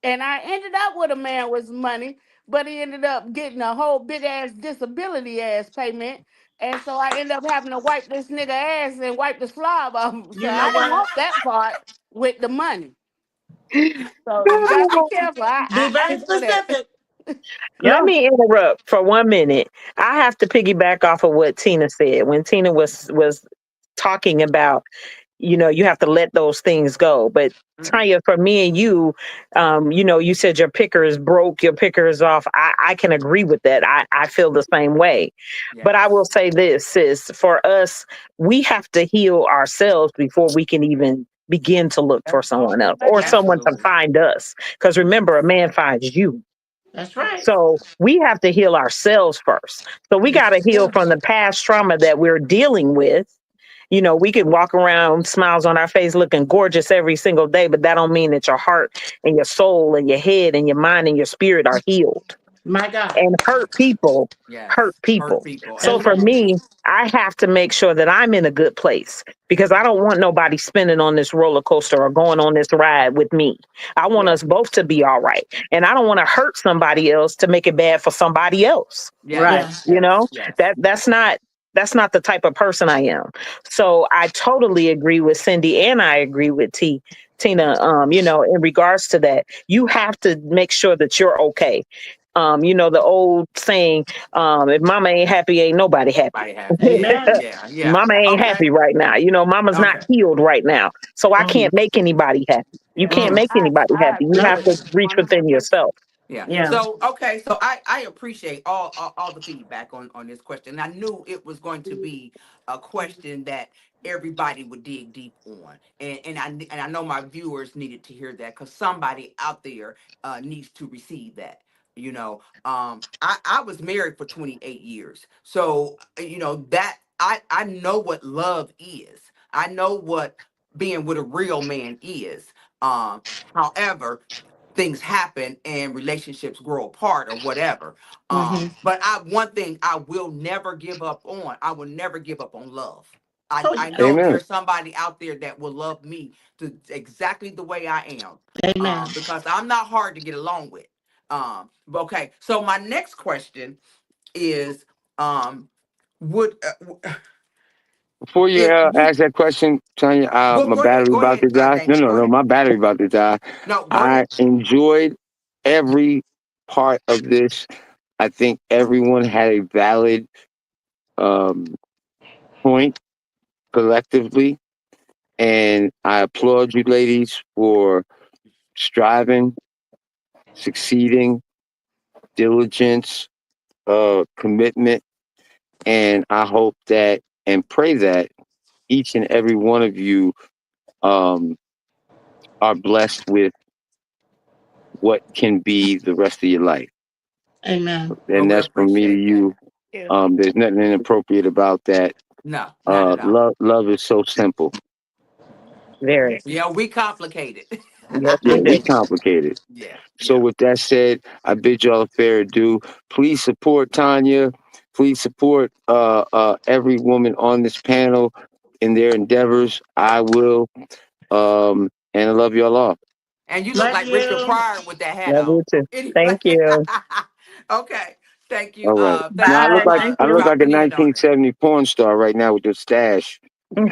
and I ended up with a man with some money, but he ended up getting a whole big ass disability ass payment, and so I ended up having to wipe this nigga ass and wipe the slob off. So You know I didn't what? want that part with the money. So you gotta be careful. Be I very know that. specific. Let Yeah. me interrupt for 1 minute. I have to piggyback off of what Tina said when Tina was talking about, you have to let those things go. But Mhm. Tanya, for me and you, you said your picker is broke, your picker is off. I can agree with that. I feel the same way. But I will Yes. say this, sis, for us, we have to heal ourselves before we can even begin to look for someone else or someone to Absolutely. find us. Because remember, a man finds you. That's right. So we have to heal ourselves first. So we got Yes, to you heal do. from the past trauma that we're dealing with. We can walk around smiles on our face looking gorgeous every single day, but that don't mean that your heart and your soul and your head and your mind and your spirit are healed. My God. And hurt Yes. Hurt people. people. So for Amen. Absolutely. me, I have to make sure that I'm in a good place because I don't want nobody spinning on this roller coaster or going on this ride with me. I want Yeah. us both to be all right. And I don't want to hurt somebody else to make it bad for somebody else. Right. Yeah. Yes. You Yes. know, Yes. that's not the type of person I am. So I totally agree with Cindy and I agree with Tina. In regards to that, you have to make sure that you're okay. The old saying, if mama ain't happy, ain't nobody happy. Everybody happy. Yeah. Amen. Yeah. Yeah. Mama ain't Okay. happy right now. Mama's not Okay. healed right now. So I Mm, can't make anybody happy. You Yeah. can't mm. make anybody I happy. You agree Nope. have with to you reach within 100%. yourself. Yeah. Yeah. So okay. So I appreciate all the feedback on this question. I knew it was going to be a question that everybody would dig deep on, and I know my viewers needed to hear that because somebody out there needs to receive that. I was married for 28 years, so that I know what love is. I know what being with a real man is. However, things happen and relationships grow apart or whatever. Mm-hmm. But one thing I will never give up on. I will never give up on love. Oh, I yes. know Amen. there's somebody out there that will love me to exactly the way I am. Amen. Because I'm not hard to get along with. But okay. So my next question is, would Before you if you ask that question, Tanya, my battery go about ahead, to die. No, Damon, no, go no, ahead. my battery about to die. No, go I ahead. enjoyed every part of this. I think everyone had a valid um, point collectively. And I applaud you ladies for striving, succeeding, diligence, commitment. And I hope that and pray that each and every one of you um, are blessed with what can be the rest of your life. Amen. Well, And we that's from me to appreciate that. you. Yeah. There's nothing inappropriate about that. No, not at all. Love is so simple. Very. Yeah, we complicated. Yes, Yeah, we we do. complicated. Yeah, So yeah. with that said, I bid y'all a fair adieu. Please support Tanya. Please support every woman on this panel in their endeavors. I will. And I love y'all all. And you look Love like Richard you. Pryor with that hat Love on. you too. Anyway, Thank you. okay. Thank you. All right. Thank Now you I look for Bye. like Thank I look you. like a dropping in on 1970 porn star right now with the stash.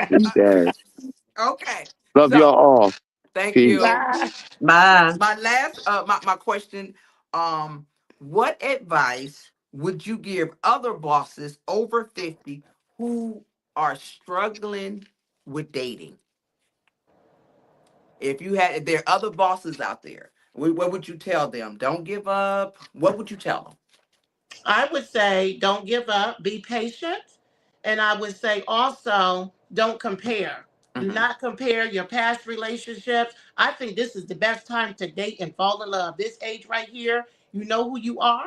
The us. stash. Okay. Love y'all So all. thank Peace. you. Bye. Bye. My last my question, what advice would you give other bosses over 50 who are struggling with dating? If there are other bosses out there, what would you tell them? Don't give up. What would you tell I would say don't give up, be patient. And I would say also don't compare. them? Do not compare your past relationships. I think this is the best time to date and fall in love. This age right here, you know who you are.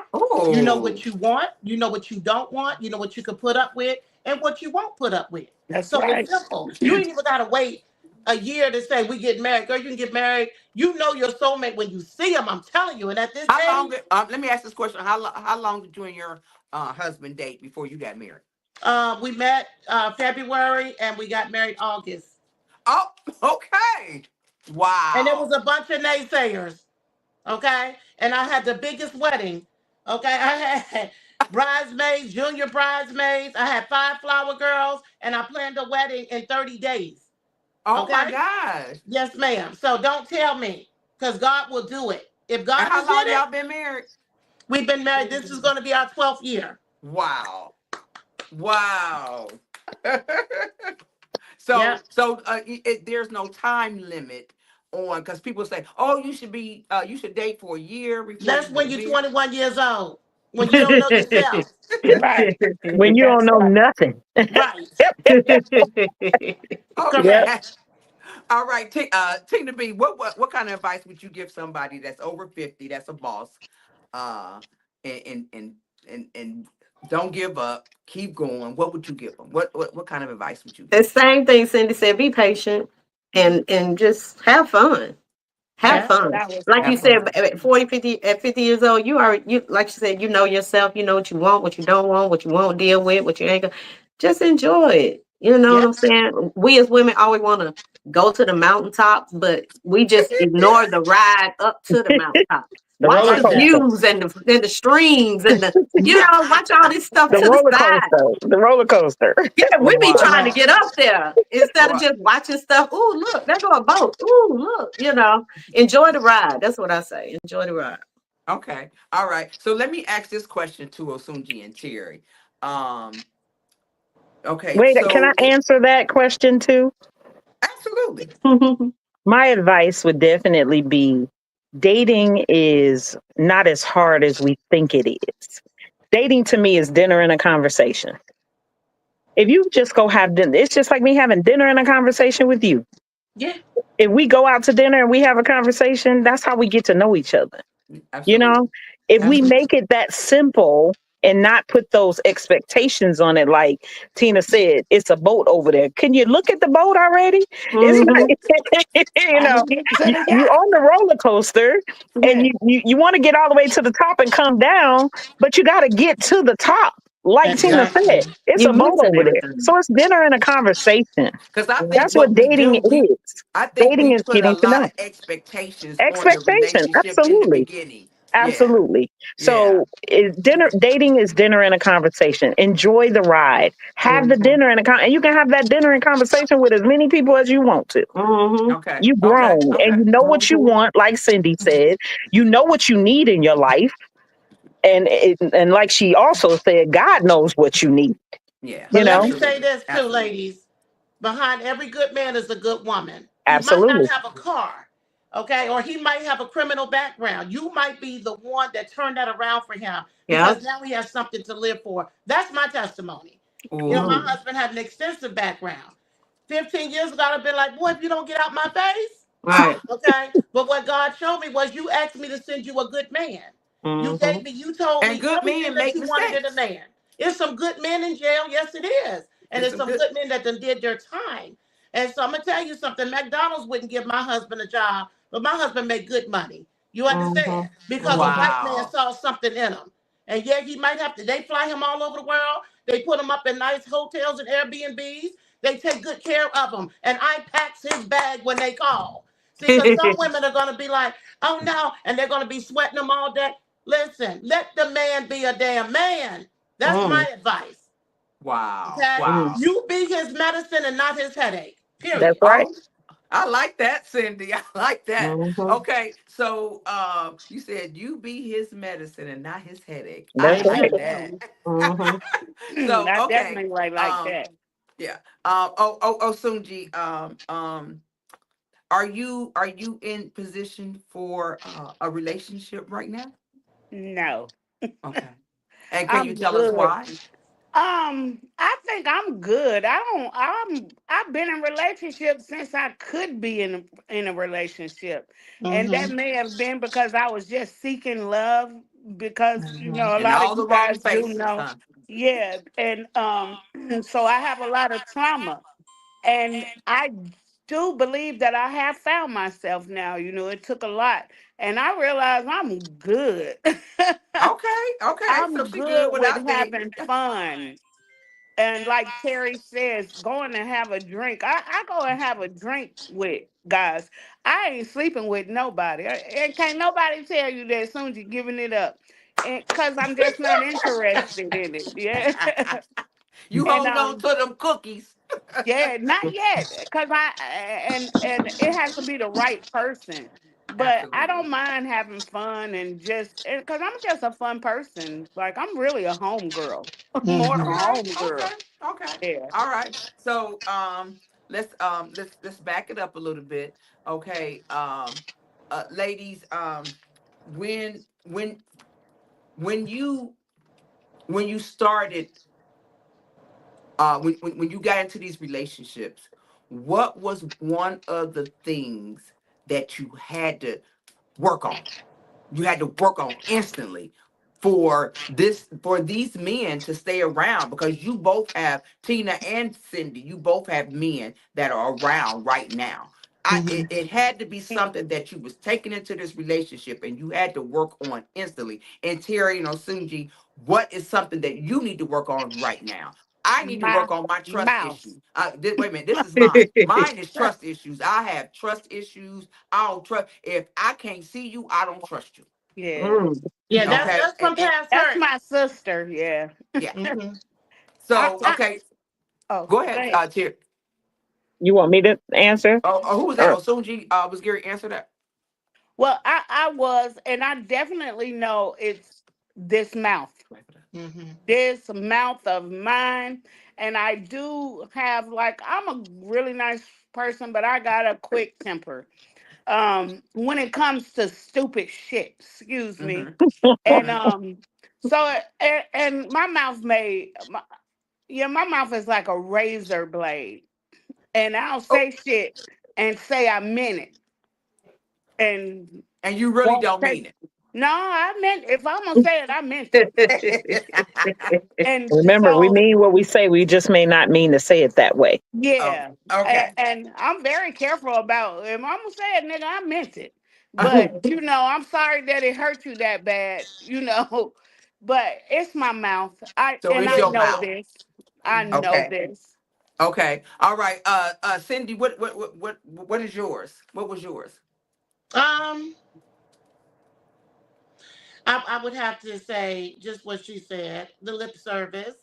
You know Oh, what you want. You know what you don't want. You know what you can put up with and what you won't put up with. That's So it's right. simple. You ain't even got to wait a year to say we get married. Girl, you can get married. You know your soulmate when you see them. I'm telling you. And at this how long? age, Let me ask this question. How long did you and your husband date before you got married? We met February and we got married August. Oh, okay. And there Wow. was a bunch of naysayers. Okay. And I had the biggest wedding. Okay. I had bridesmaids, junior bridesmaids. I had 5 flower girls and I planned a wedding in 30 days. Oh my Okay. gosh. Yes, ma'am. So don't tell me because God will do it. If And God how did long it, y'all been married? we've been married. This is going to be our 12th year. Wow. Wow. Yeah. There's no time limit on because people say, "Oh, you should date for a year before you That's get when you're married." 21 years old, when you don't know yourself. Right. When you don't That's know right. nothing. Right. Yep. Okay. All right, Tina B, what kind of advice would you give somebody that's over 50, that's a boss, uh, and and don't give up, keep going? What would you give them? What kind of advice would you The give same thing Cindy said, be patient and just have fun. Have That's them? what fun. I would Like Have you say. said, fun. at 40, 50, at 50 years old, you like you said, you know yourself, you know what you want, what you don't want, what you won't deal with, what you ain't gonna just enjoy it. You know what Yeah. I'm saying? We as women always want to go to the mountaintops, but we just ignore the ride up to the mountaintop. The Watch roller the Watch that. coaster. views and the streams and watch all this stuff The to the roller side. coaster. The roller coaster. Yeah, we be trying to Wow. get up there instead of Wow. just watching stuff. Ooh, look, there go a boat. Ooh, look, enjoy the ride. That's what I say. Enjoy the ride. Okay. All right. So let me ask this question to Osunji and Terry. Um, okay, Wait, can I so answer that question too? absolutely. My advice would definitely be dating is not as hard as we think it is. Dating to me is dinner and a conversation. If you just go have dinner, it's just like me having dinner and a conversation with you. Yeah. If we go out to dinner and we have a conversation, that's how we get to know each other. You know, Absolutely. if we Absolutely. make it that simple and not put those expectations on it, like Tina said, it's a boat over there. Can you look at the boat already? It's Hmm. not, I need to get to the you yacht. on the roller coaster and Yeah. you want to get all the way to the top and come down, but you got to get to the top. Like Tina Exactly. said, it's You a boat missing over there. everything. So it's dinner and a conversation. Because I think That's what what we do, dating is. I think Dating we is put a getting to lot know. of expectations on the Expectation. relationship in the Absolutely. beginning. Yeah. Absolutely. Yeah. So dinner dating is dinner and a conversation. Enjoy the ride. Have the Hmm. dinner and you can have that dinner and conversation with as many people as you want to. Hmm. Okay. You Okay. grown and Okay. you know what you Hmm. want, like Cindy said. You know what you need in your life. And like she also said, God knows what you need, Yeah. you But let know? me say Absolutely. this too, Absolutely. ladies. Behind every good man is a good woman. He might not Absolutely. have a car, okay, or he might have a criminal background. You might be the one that turned that around for him because Yep. now he has something to live for. That's my testimony. You know, my Ooh. husband had an extensive background. 15 years ago, I'd have been like, boy, if you don't get out my face, Right. okay. But what God showed me was you asked me to send you a good man. Mm-hmm. You told And me good everything men that make you wanted in a mistakes. man. There's some good men in jail. Yes, it is. And There's there's some some good. good men that done did their time. And so I'm gonna tell you something. McDonald's wouldn't give my husband a job, but my husband made good money. You understand? Mm-hmm. Because a Mm-hmm. white man Wow. saw something in him. And yeah, he might have to, they fly him all over the world. They put him up in nice hotels and Airbnbs. They take good care of him. And I packs his bag when they call. See, because some women are going to be like, oh no, and they're going to be sweating them all day. Listen, let the man be a damn man. That's my Mm, advice. Wow. Okay? mm. Wow. You be his medicine and not his headache. That's Period. right. Oh, I like that, Cindy. I like that. Mhm. Okay, so you said you be his medicine and not his headache. I That's right. like that. Amen. Mhm. So I okay, definitely like um, that. yeah. Sunji, are you in position for a relationship right now? No, Okay, and can you I'm tell us good. why? I think I'm good. I've been in relationships since I could be in a relationship. And that Mm-hmm. may have been because I was just seeking love because a In lot of all you the wrong guys do places, know. huh? Yeah, and so I have a lot of trauma. And I do believe that I have found myself now. It took a lot. And I realize I'm good. Okay, okay. So I'm she good good with without dating. having fun. And like Terry says, going to have a drink. I go and have a drink with guys. I ain't sleeping with nobody. And can't nobody tell you that as soon as you're giving it up. And because I'm just not interested in it. Yeah. You and hold on to them cookies. yeah, not yet. Cause and it has to be the right person. But I Absolutely. don't mind having fun and just because I'm just a fun person. Like I'm really a home girl. More a Mm-hmm. Okay, home girl. okay, okay. Yeah. All right. So let's back it up a little bit. Okay. Ladies, when when when you when you started when you got into these relationships, what was one of the things that you had to work on? You had to work on instantly for these men to stay around, because you both have, Tina and Cindy, you both have men that are around right now. Mm-hmm. It had to be something that you was taking into this relationship and you had to work on instantly. And Terry, Sunji, what is something that you need to work on right now? I need to My work on my trust mouth. issues. Wait a minute, this is mine. Mine is trust issues. I have trust issues. I don't trust. If I can't see you, I don't trust you. Yeah. Mm. Yeah, that's Okay, that's from past That's hurt. my sister. Yeah. yeah. Mm-hmm. I, So I okay, oh go go ahead, ahead. Terry. You want me to answer? Who was that? Or Oh, Sunji. Was Gary answer that? Well, I was, and I definitely know it's this mouth. Wait for that. Mm-hmm. This mouth of mine. And I do have like I'm a really nice person, but I got a quick temper. When it comes to stupid shit, excuse me. Mm-hmm. And Mm-hmm. so and my mouth yeah, my mouth is like a razor blade. And I'll Oh, say shit and say I meant it and and you really won't don't take. mean No, I meant if I'm gonna say it, I meant it. it. And remember, we so mean what we say. We just may not mean to say it that way. Oh, yeah, okay. and I'm very careful about if I'm gonna say it, nigga, I meant it. Uh, But I'm sorry that it hurt you that bad, But it's my mouth. I so and it's I your know mouth. this. I know Okay. this. Okay. All right. Cindy, what is yours? What was yours? Um, I would have to say just what she said, the lip service,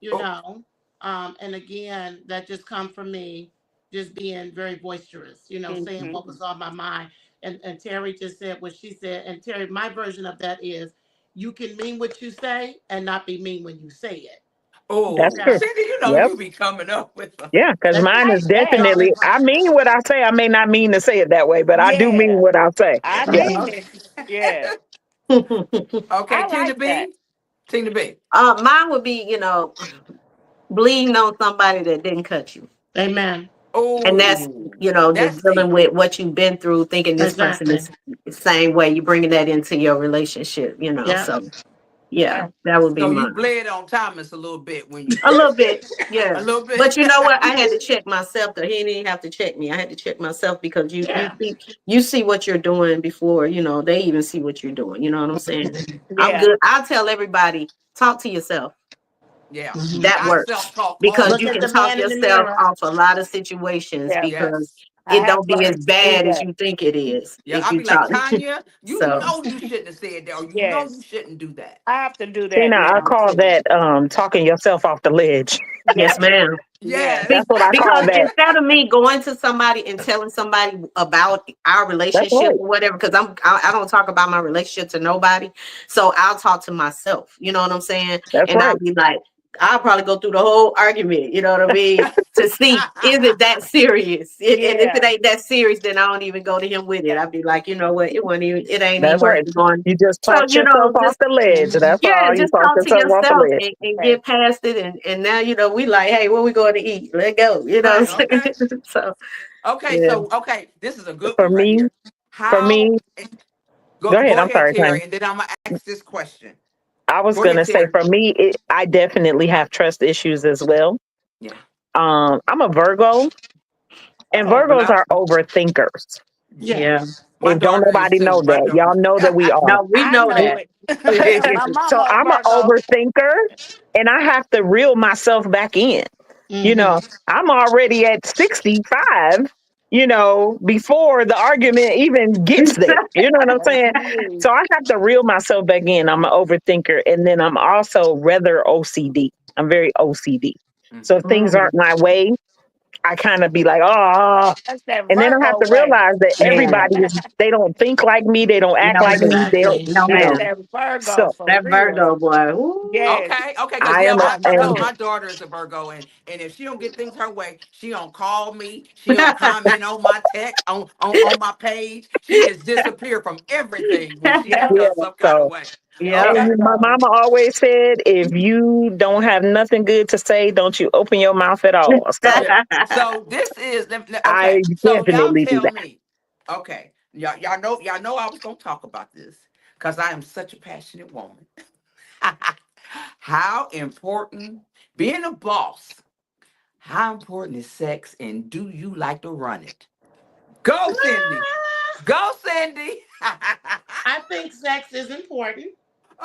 you Oh, know. And again, that just come from me just being very boisterous, saying Hmm. what was on my mind. And Terry just said what she said. And Terry, my version of that is you can mean what you say and not be mean when you say it. That's Oh, true. Yeah. Cindy, you know Yep. you be coming up with them. Yeah, because And mine is Like that. so, definitely, I mean what I say. I may not mean to say it that way, but I do mean Yeah. what I say. I Yeah. mean it. Yeah. Okay, I Tina like that. B. Tina B. Mine would be, bleeding on somebody that didn't cut you. amen. And that's, Oh, just that's dealing deep. with what you've been through, thinking this person Exactly. is the same way. You bringing that into your relationship, Yeah. So yeah, That, that would be So you mine. bled on Thomas a little bit when you A little bit, a yeah. little bit. But you know what? I had to check myself. Though he didn't have to check me. I had to check myself because Yeah. you see what you're doing before they even see what you're doing. You know what I'm saying? I'm yeah. good. I'll tell everybody, talk to yourself. Yeah. Hmm. That I works self-talk all because the Look you at can the time. talk man in the yourself mirror. off a lot of situations Yeah. because Yes. I it have don't be as learned to do bad as that. you think it is Yeah. if I'll you be like, talk. Tanya, you So know you shouldn't have said that, or you know you Yes. shouldn't do that. I have to do Tina, that I now call too. that talking yourself off the ledge. yes, Yes. ma'am. Yes. Yes. Be- That's what I call because that. instead of me going to somebody and telling somebody about our That's relationship right. or whatever, because I don't talk about my relationship to nobody, so I'll talk to myself. You know what I'm saying? That's And right. I'll be like, I'll probably go through the whole argument. You know what I mean? To see is it that serious, and if it Yeah. ain't that serious, then I don't even go to him with it. Yeah. I'd be like, you know what? It ain't even That's worth right. it going. You just So talked yourself off just the ledge. Hmm. That's yeah, all. You just talked talk to yourself off the yourself ledge. and Yes. get past it. And now, we like, hey, where we going to eat? Let go. You know Right. what I'm Okay. saying? So, Okay. yeah. So okay, this is a good For one right me, here. for How me, go go ahead. go I'm ahead, sorry, Tanya. Terry, and then I'm gonna ask this question. I was Go gonna ahead, say Terry. for me, I definitely have trust issues as well. Yeah. I'm a Virgo, and Oh. Well, Virgos are overthinkers. Yeah. Yeah. my And don't daughter is nobody too. know My that. daughter. Y'all know that we are. No, we I know know that. it. My So mama a I'm an Virgo. overthinker, and I have to reel myself back in. You Hmm. know, I'm already at 65, before the argument even gets there. You know what I'm That's saying? me. So I have to reel myself back in. I'm an overthinker. And then I'm also rather OCD. I'm very OCD. So if Mhm. things Mm, aren't my way, I kind of be like, oh, That's that and then I have Virgo to way. realize that yeah. they don't think like me. They don't act No, like me. ma'am. They don't, Exactly. No, you That's know, ma'am. that Virgo so, for That real. Virgo boy. Ooh. Yes. Okay, okay, because I yeah, am a, I know my it. daughter is a Virgo, and if she don't get things her way, she don't call me, she don't comment on my text on my page. She just disappear from everything when she Yep. yeah. feels some kind of So, way. Yep. Okay, my Virgo. mama always said, if you don't have nothing good to say, don't you open your mouth at all. So yeah. So this is I okay. So y'all definitely do tell that. me, okay, y'all know I was gonna talk about this because I am such a passionate woman. How important being a boss? How important is sex, and do you like to run it? Go, Cindy. Go, Cindy. I think sex is important,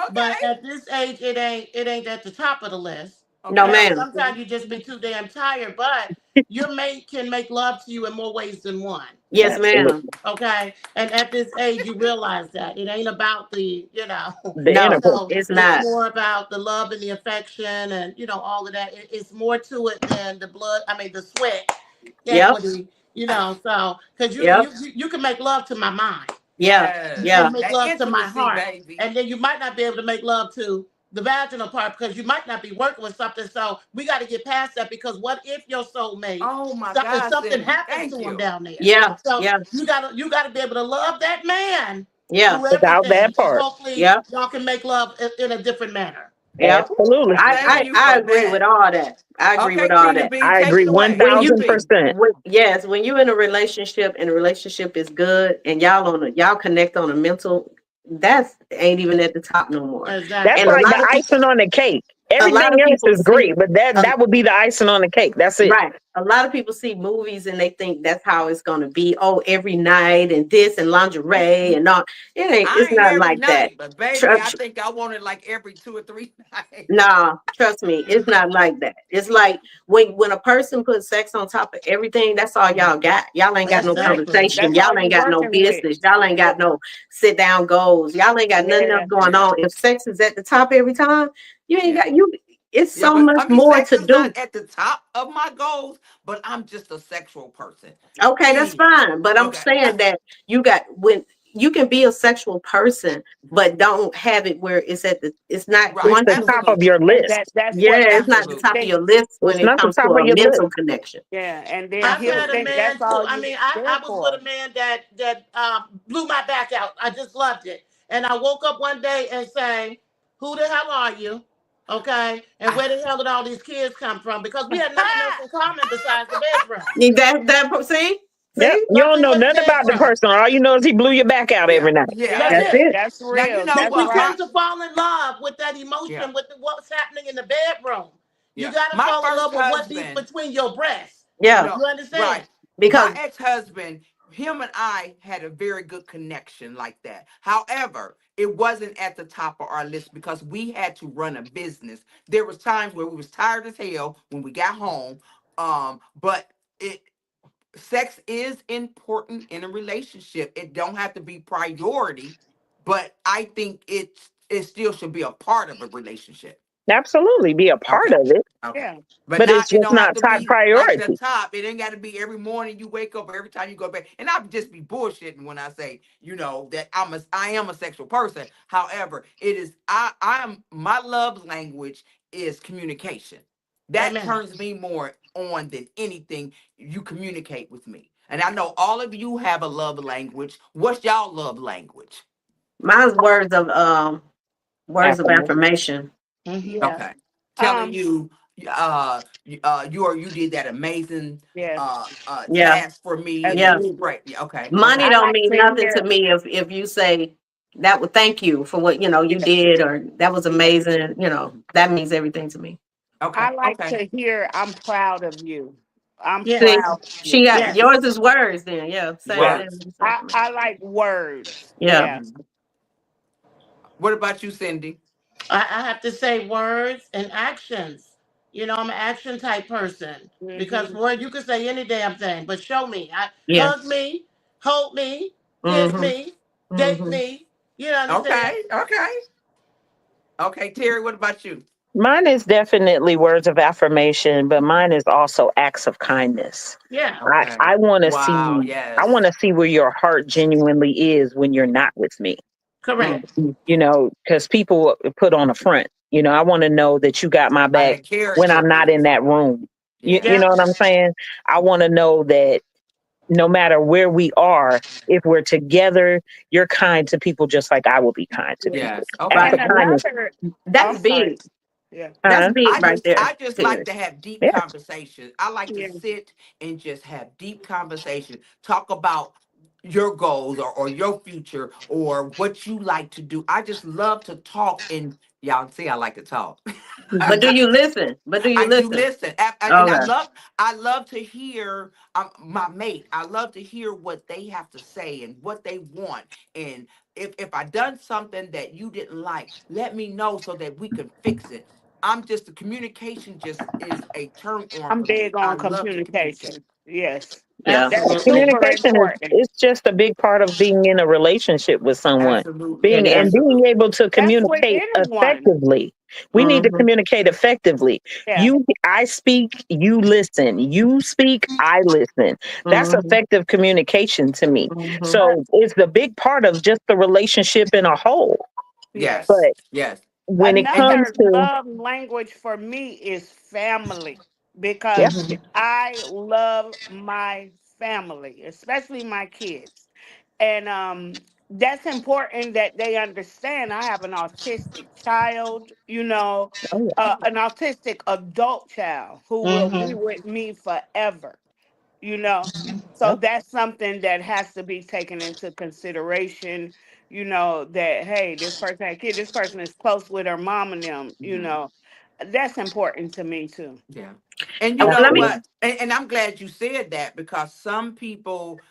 but Okay. at this age, it ain't at the top of the list. No, Okay. ma'am. Sometimes you just be too damn tired, but your mate can make love to you in more ways than one. Yes, ma'am. Absolutely. Okay, and at this age, you realize that it ain't about the. The No, intercourse. So it's it's not. more about the love and the affection and all of that. It's more to it than the blood. I mean, the sweat Yep. equity. So because you Yep. you you you can make love to my mind. Yeah. You Yes. Yeah. can make That love to my intimacy, heart, baby. and then you might not be able to make love to the vaginal part because you might not be working with something. So we got to get past that because what if your soulmate, Oh my something God, something Cindy. happens to Thank him you. down there? Yeah. So Yeah. you gotta be able to love that man Yeah. through Without everything, that and part. hopefully Yeah. y'all can make love in a different manner. Yeah. Ooh, Absolutely. thank you I for agree with that. all that. I agree with Okay, all Tina that. B, I take agree it away. When you Tina B. 1000%. yes, when you're in a relationship and the relationship is good and y'all connect on a mental, that's ain't even at the top no more. That's And a Exactly. like lot the of people icing on the cake. a lot Everything of else people is see great, but that a, that would be the icing on the cake. That's it. right. A lot of people see movies and they think that's how it's gonna be. Oh, every night and this and lingerie and all. It's I ain't not every like that. night, but baby, I Trust think I want it like every 2 or 3 nights. nah, trust me, it's not like that. It's like when a person puts sex on top of everything, that's all y'all got. Y'all ain't got no Exactly. Exactly. conversation. That's all Y'all you ain't got no working with. business. Y'all ain't got no sit down goals. Y'all ain't got nothing else Yeah. going Yeah, on. If sex is at the top every time, you ain't yeah. got you. It's Yeah, so but much I mean, more sex to is not do. at the top of my goals, but I'm just a sexual person. Okay, that's Period. fine. But I'm Okay. saying that you got when. you can be a sexual person, but don't have it where it's at the, it's not It's Right. going the to, top of Absolutely. your And list. that's yeah, what it's not the people top Absolutely. of your think. list when It's it not the comes to top of a your list. mental connection. Yeah, and then I've he'll had a think Absolutely. man that's too. all I you mean, there I was with for. a man that blew my back out. I just loved it. And I woke up one day and saying, "Who the hell are you?" Okay, and where the hell did all these kids come from? Because we had nothing else in common besides the bedroom. See, Yep. see, You don't Nothing know but the nothing about the bedroom. person. All you know is he blew your back out Yeah. every night. Yeah. That's yeah, That's it. it. That's Now you real. know We, That's we what right. tend to fall in love with that yeah. emotion, with what's happening in the bedroom. You Yeah. got to My fall in first love with what beats husband, between your breasts. you yeah, know, You understand? right. My because ex-husband, him and I had a very good connection like that. However, it wasn't at the top of our list because we had to run a business. There was times where we was tired as hell when we got home. But it sex is important in a relationship. It don't have to be priority, but I think it still should be a part of a relationship. Absolutely. Be a part Okay. of it, Okay. Yeah. But but it's not, it just don't have not to top be like the priority. top. It ain't got to be every morning you wake up or every time you go to bed. And I'd just be bullshitting when I say, that I am a sexual person. However, it is I am my love language is communication. That Amen. turns me more on than anything. You communicate with me. And I know all of you have a love language. What's y'all love language? mine's words of Affirmation. affirmation. Hmm. Yeah. Okay. Telling Um. you you did that amazing Yes. Yeah, task for me and it yeah. was Absolutely. great. Yeah, okay. Money Okay. I don't like mean to nothing to hear. me if you say that would thank you for what you Yes. did, or that was Yes. amazing. That means everything to me. Okay. I like Okay. to hear. I'm proud of you. I'm Yes. See, proud of she you. got Yes. yours is words. Then yeah, same Right. thing. Yes. With the I affirmation. I like words. Yeah, Yeah. Mhm. What about you, Cindy? I have to say words and actions. I'm an action type person because Hmm. word you can say any damn thing, but show me. yeah. Hug me, hold me, kiss Mhm. me, date Mhm. me. You understand? Okay. Okay. Okay. Terry, what about you? Mine is definitely words of affirmation, but mine is also acts of kindness. Yeah. I, Okay. I want to Wow. see I Yes. want to see where your heart genuinely is when you're not with me. Correct. Mm. Because people put on a front. I want to know that you got my How back that when I'm character not in is. that room. You Yeah. know Yeah. what I'm saying? I want to know that no matter where we are, if we're together, you're kind to people just like I will be kind to Yeah. people. Yes. Acts Okay. Right. of And kindness. another. That's I'm sorry. big. Yeah. That's Uh, big right there, I just like Terry. to have deep yeah, conversations. I like to Yeah. sit and just have deep conversation. Talk about your goals or your future or what you like to do. I just love to talk and y'all see I like to talk. But do you listen? But do you I do listen? listen, and Okay. I love to hear my mate. I love to hear what they have to say and what they want. And if I done something that you didn't like, let me know so that we can fix it. I'm just the communication just is a turn on I'm for me. big I on love to communicate. communication. Yes. Yeah. That's Absolutely. super communication important. is just a big part of being in a relationship with someone. Absolutely, It is. Being absolutely. able to That's with communicate anyone. effectively. We need to Mhm. communicate effectively. Yeah. I speak, you listen. You speak, I listen. That's Mhm. effective communication to me. Mhm. So it's the big part of just the relationship in a whole. Yes, Yes. But yes, when it and comes Another to, love language for me is family yeah, because Mhm. I love my family, especially my kids. And that's important that they understand I have an autistic child, oh yeah, an autistic adult child who will be Mm-hmm. with me forever, you know. So yep, that's something that has to be taken into consideration, that hey, this person had a kid, this person is close with her mom and them, mhm. that's important to me too. Yeah. And you Well, know let me. what? absolutely. And I'm glad you said that because some people,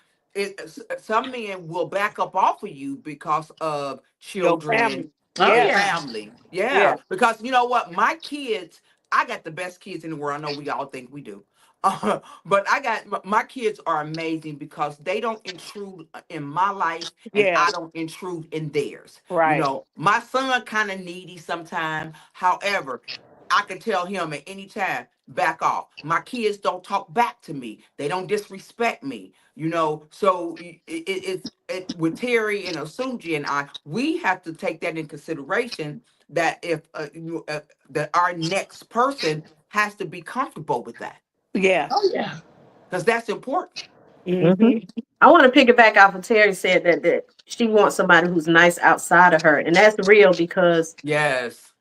some men will back up off of you because of Your children family. Oh and Yeah. yeah. family. Yeah. Yeah. Because you know what? My kids, I got the best kids in the world. I know we all think we do. But I got my kids are amazing because they don't intrude in my life and Yeah. I don't intrude in theirs. Right. My son kind of needy sometimes. However, I can tell him at any time, back off. My kids don't talk back to me. They don't disrespect me. So with Terry and Osunji and I, we have to take that in consideration that if that our next person has to be comfortable with that Yeah. Oh yeah. because that's important. Hmm. Mm-hmm. I want to piggyback off of Terry said that she wants somebody who's nice outside of her, and that's real because Yes.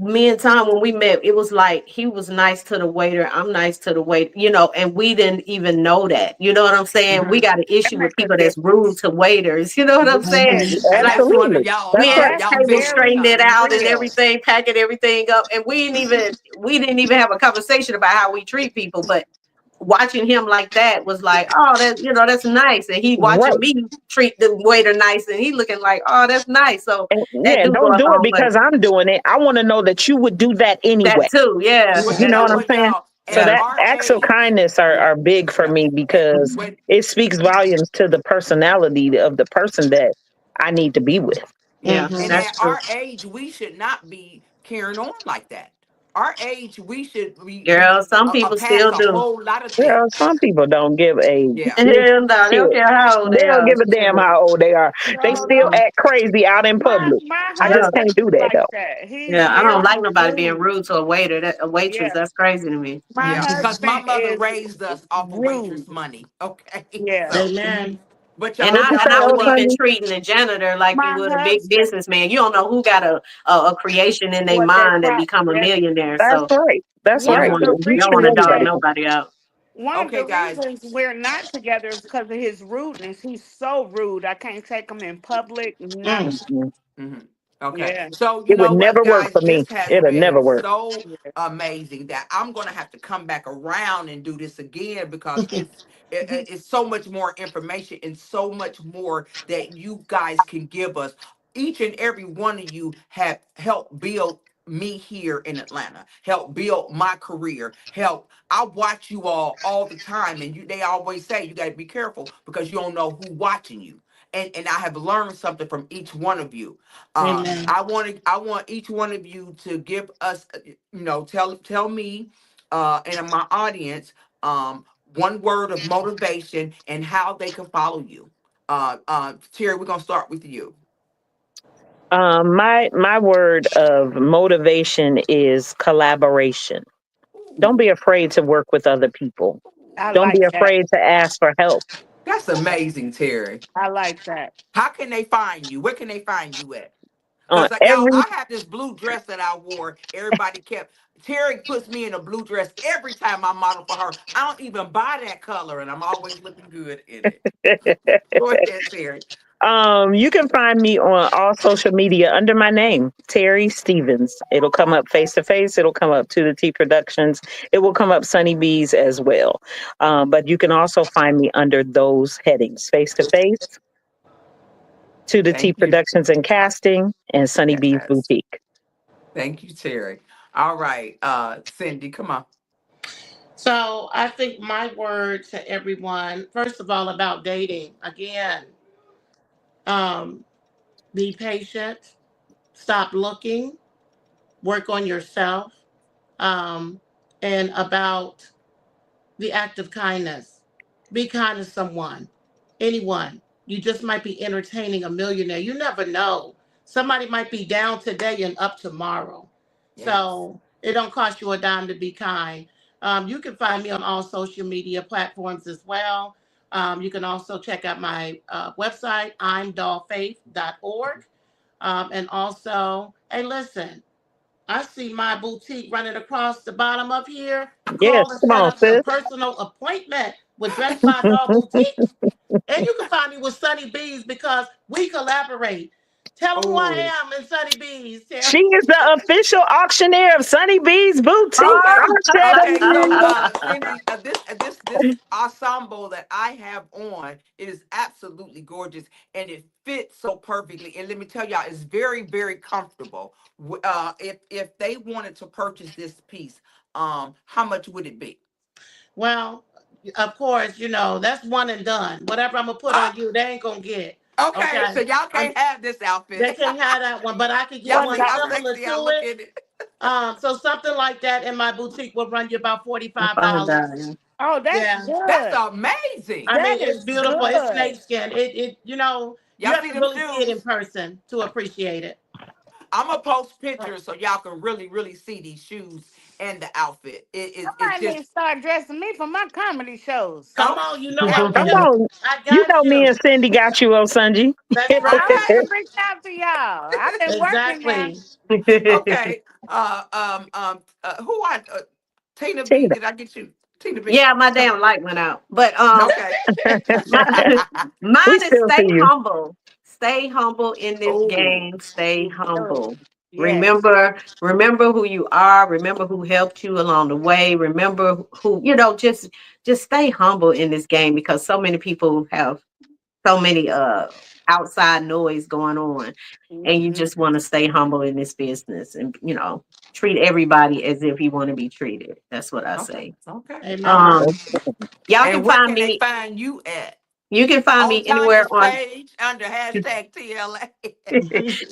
me and Tom, when we met, it was like he was nice to the waiter. I'm nice to the waiter, and we didn't even know that. You know what I'm saying? We Hmm. got an That issue with makes a people that's rude difference. to waiters. You know what I'm saying? Hmm. And Like that's one of Absolutely. y'all That's we at right. the y'all table very straightening it out and real. everything, packing everything up, and we didn't even have a conversation about how we treat people. But watching him like that was like, oh, that's nice. And he watching Right. me treat the waiter nice, and he looking like, oh, that's nice. So And that yeah, do go don't a do it long way. because I'm doing it. I want to know that you would do that That anyway. too, yeah, But You Yeah. you know know what I'm what, saying? y'all? So At yeah. that our acts of age, kindness yeah, are big for yeah. me because When it speaks volumes to the personality of the person that I need to be with. Yeah, and Hmm. that's at true. our age, we should not be carrying on like that. Our age, we should be Girl, some a people past still a do. whole lot of Well, things. some people don't give a Yeah. big Hell no, they don't shit. care how old They they don't are. give a damn how old they are. They No, still no. Mm-mm. act crazy out in My public. my I just Yeah, husband can't do is that like though. that. He's yeah. I don't very like nobody being rude. rude to a waiter, a waitress. Yeah. That's crazy to me. My Yeah. Because my husband mother is raised us off of waitress rude. money. Okay. Yeah. So, Amen. but And y'all, I What you y'all and say, I know wouldn't old what? even honey? treating the janitor like you My would a big husband, businessman. You don't know who got a creation in their what they mind that pro become a that millionaire. That's So right. That's you one don't right. of want the to You you don't treat want to reasons dog everybody. nobody out. one of Okay, the guys. reasons we're not together is because of his rudeness. He's so rude. I can't take him in public. Nothing. Mm. Mm-mm. Hmm. Okay. Yeah. So, you It would know what, never work guys? for me. This has It'll never been work. so Yeah. amazing that I'm going to have to come back around and do this again because it's so much more information and so much more that you guys can give us. Each and every one of you have helped build me here in Atlanta, help build my career, help. I watch you all the time, and they always say you got to be careful because you don't know who watching you. And I have learned something from each one of you. Amen. I want each one of you to give us, tell me, and my audience, one word of motivation and how they can follow you. Terry, we're gonna start with you. My word of motivation is collaboration. Don't Ooh, be afraid to work with other people. I Don't be like that. afraid to ask for help. that's amazing, Terry. I like that. How can they find you? Where can they find you at? On Because y'all, every I had this blue dress that I wore. Everybody kept Terry puts me in a blue dress every time I model for her. I don't even buy that color, and I'm always looking good in it. Go ahead, Terry. You can find me on all social media under my name, Terry Stevens. It'll come up face to face. It'll come up to the T Productions. It will come up Sunny Bees as well. But you can also find me under those headings, face to face, to the T Thank you. Productions and Casting, and Sunny Bees Yes. Boutique. Thank you, Terry. All right, Cindy, come on. So I think my word to everyone, first of all, about dating, again, um, be patient, stop looking, work on yourself, um, and about the act of kindness. Be kind to someone, anyone. You just might be entertaining a millionaire. You never know. Somebody might be down today and up tomorrow. Yes. So it don't cost you a dime to be kind. You can find me on all social media platforms as well. You can also check out my website, imdollfaith.org. And also, hey, listen, I see my boutique running across the bottom of here. Yes, Call and come set on, up your sis. personal appointment with Dress by Doll Boutique. And you can find me with Sunny Bees because we collaborate. Tell them who I Oh, am in Sunny Bees, Terry. She is the official auctioneer of Sunny Bees Boutique. okay. I said Okay, so it. Cindy, this ensemble that I have on is absolutely gorgeous, and it fits so perfectly. And let me tell y'all, it's very, very comfortable. If they wanted to purchase this piece, how much would it be? Well, of course, that's one and done. Whatever I'm gonna put Ah, on you, they ain't gonna get. okay, Okay. so y'all Um, can't have this they outfit. can't have that one, but I could get Y'all What one see how about similar sexy I to look it. in it? So something like that in my boutique will run you about I $45. found that. Yeah. Oh, that's Yeah. That's good. I amazing. mean, That it's is beautiful. It's good. snakeskin. You Y'all have see to them really see it in shoes? person to appreciate it. I'm gonna post pictures so y'all can really, really see these shoes and the outfit. It's Somebody need to just start dressing me for my comedy shows. Come on, you know I hey, Come will. on. I You got know me and you. Cindy got you on Sunday. That's I right. was to reach out to y'all. I've been working now. Exactly. okay. Who I Tina B? Tina. Did I get you? Tina B. Yeah, my Come. damn light went out. But Okay. my, We mine is still stay see you. humble. Stay humble in this Oh, game. Stay Oh, humble. yes. Remember who you are. Remember who helped you along the way. Remember who, just stay humble in this game because so many people have so many outside noise going on. And you Hmm. just want to stay humble in this business and treat everybody as if you want to be treated. That's what I okay. say. Okay. All Amen. right. Um, y'all And can where find can they me. find you at? You can find On me anywhere Tanya's on page under hashtag TLA.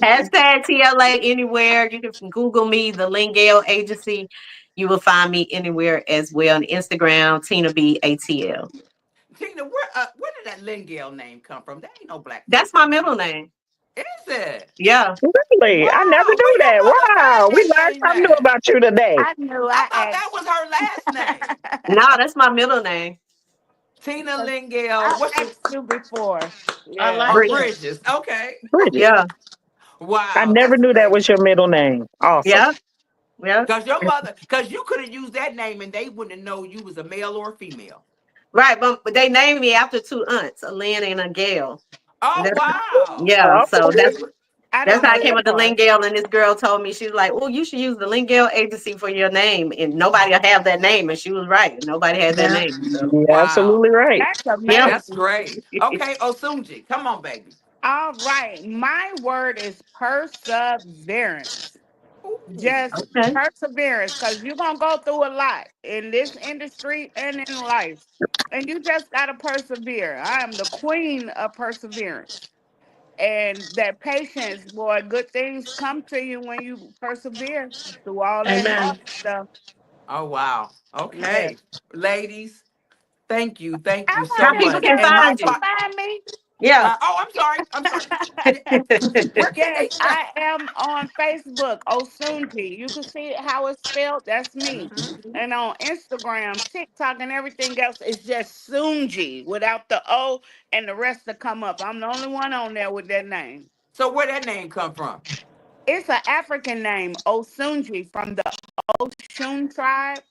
hashtag TLA anywhere. You can Google me, the Lingale Agency. You will find me anywhere as well on Instagram, Tina B ATL. Tina, where did that Lingale name come from? That ain't no black That's folk my name. middle name. Is it? Yeah. Really? I never Wow. knew Where your that. mother Wow. find We that learned name something new at? about you today. I knew I I thought that was her last name. No, asked. that's my middle name. Tina Lingale. I What's your asked you before. I Yeah. like Bridget. it. Bridges? Okay. Bridget. Yeah. I Wow, never that's knew that great. was your middle name. Awesome. Yeah. Yeah. Cause you could have used that name and they wouldn't know you was a male or a female. Right. But they named me after two aunts, a Lynn and a Gail. And Oh that's wow. yeah. So Okay. I that's didn't how I know came that up to part. Lingale, and this girl told me, she was like, "Oh, you should use the Lingale Agency for your name," and nobody will have that name, and she was right. Nobody had that Yeah. name. So You're Wow. absolutely right. That's yeah. That's amazing. great. Okay, Osunji, come on, baby. All right. My word is perseverance. Ooh. Just Okay. perseverance because you're going to go through a lot in this industry and in life. And you just got to persevere. I am the queen of perseverance. And that patience, boy, good things come to you when you persevere through all that hard Amen. stuff. Oh wow. Yeah. Okay. Ladies, thank I you so How wanted people to much. can know And how my find to you? fi- find me. Yeah. oh, I'm sorry. I'm sorry. Where can Yes, they find? I am on Facebook, Osunji. You can see how it's spelled. That's me. Mhm. And on Instagram, TikTok, and everything else, it's just Sunji without the O and the rest to come up. I'm the only one on there with that name. So where that name come from? It's an African name, Osunji, from the Oshun tribe.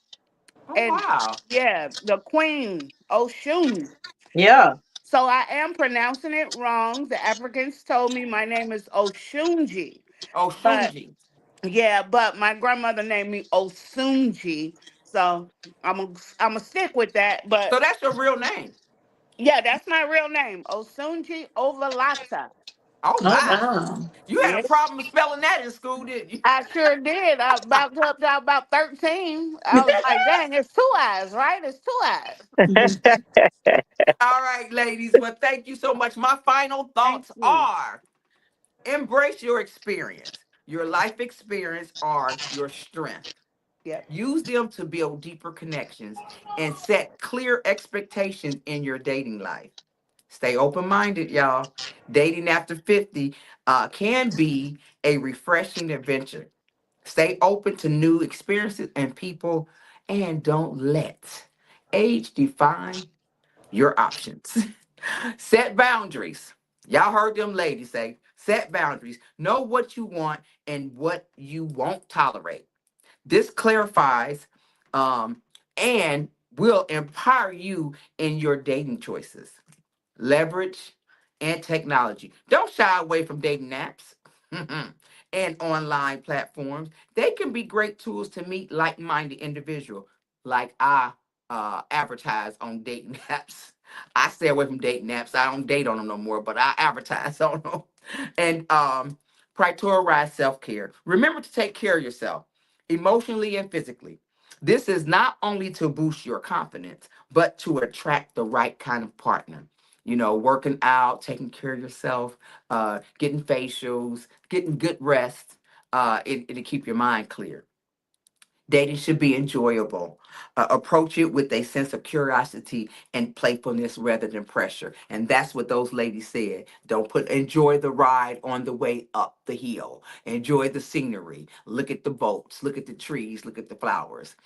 Oh And wow. yeah, the queen, Oshun. Yeah. So I am pronouncing it wrong. The Africans told me my name is Oshunji. Oh But Shunji. yeah, but my grandmother named me Osunji. So I'm a stick with that. So But that's your real name. yeah, that's my real name, Osunji Ovalata. Oh Oh my. wow. You had a Yeah, problem spelling that in school, didn't you? I sure did. I about up to about 13. I was like, dang, it's two eyes, right? It's two eyes. All right, ladies. Well, thank you so much. My final Thank thoughts you. are embrace your experience. Your life experience are your strength. Yep. Use them to build deeper connections and set clear expectations in your dating life. Stay open minded, y'all. Dating after 50 can be a refreshing adventure. Stay open to new experiences and people, and don't let age define your options. Set boundaries. Y'all heard them ladies say, set boundaries. Know what you want and what you won't tolerate. This clarifies and will empower you in your dating choices. Leverage and technology. Don't shy away from dating apps and online platforms. They can be great tools to meet like-minded individuals. Like I advertise on dating apps. I stay away from dating apps. I don't date on them no more, but I advertise on them. And prioritize self-care. Remember to take care of yourself emotionally and physically. This is not only to boost your confidence, but to attract the right kind of partner. Working out, taking care of yourself, getting facials, getting good rest, it'll keep your mind clear. Dating should be enjoyable. Approach it with a sense of curiosity and playfulness rather than pressure. And that's what those ladies said. Don't put enjoy the ride on the way up the hill. Enjoy the scenery. Look at the boats, look at the trees, look at the flowers.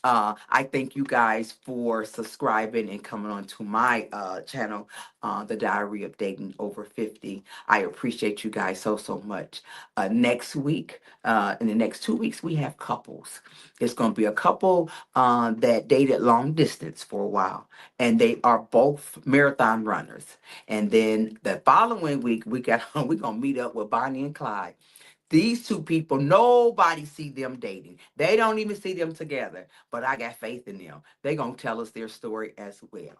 I thank you guys for subscribing and coming on to my channel, The Diary of Dating Over 50. I appreciate you guys so, so much. Next week, in the next 2 weeks, we have couples. It's going to be a couple that dated long distance for a while, and they are both marathon runners. And then the following week, we're going to meet up with Bonnie and Clyde. These two people, nobody see them dating. They don't even see them together. But I got faith in them. They're going to tell us their story as well.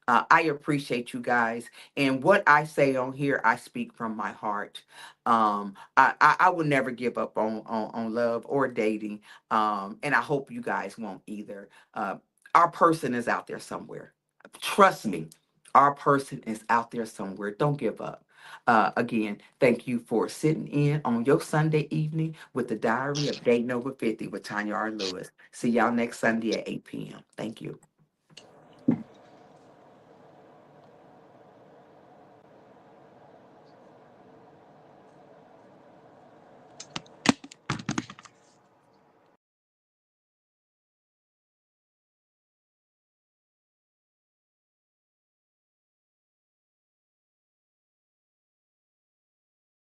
I appreciate you guys. And what I say on here, I speak from my heart. I will never give up on love or dating. And I hope you guys won't either. Our person is out there somewhere. Trust me, our person is out there somewhere. Don't give up. Again, thank you for sitting in on your Sunday evening with the Diary of Dating Over 50 with Tonya R Lewis. See y'all next Sunday at 8 p.m. Thank you.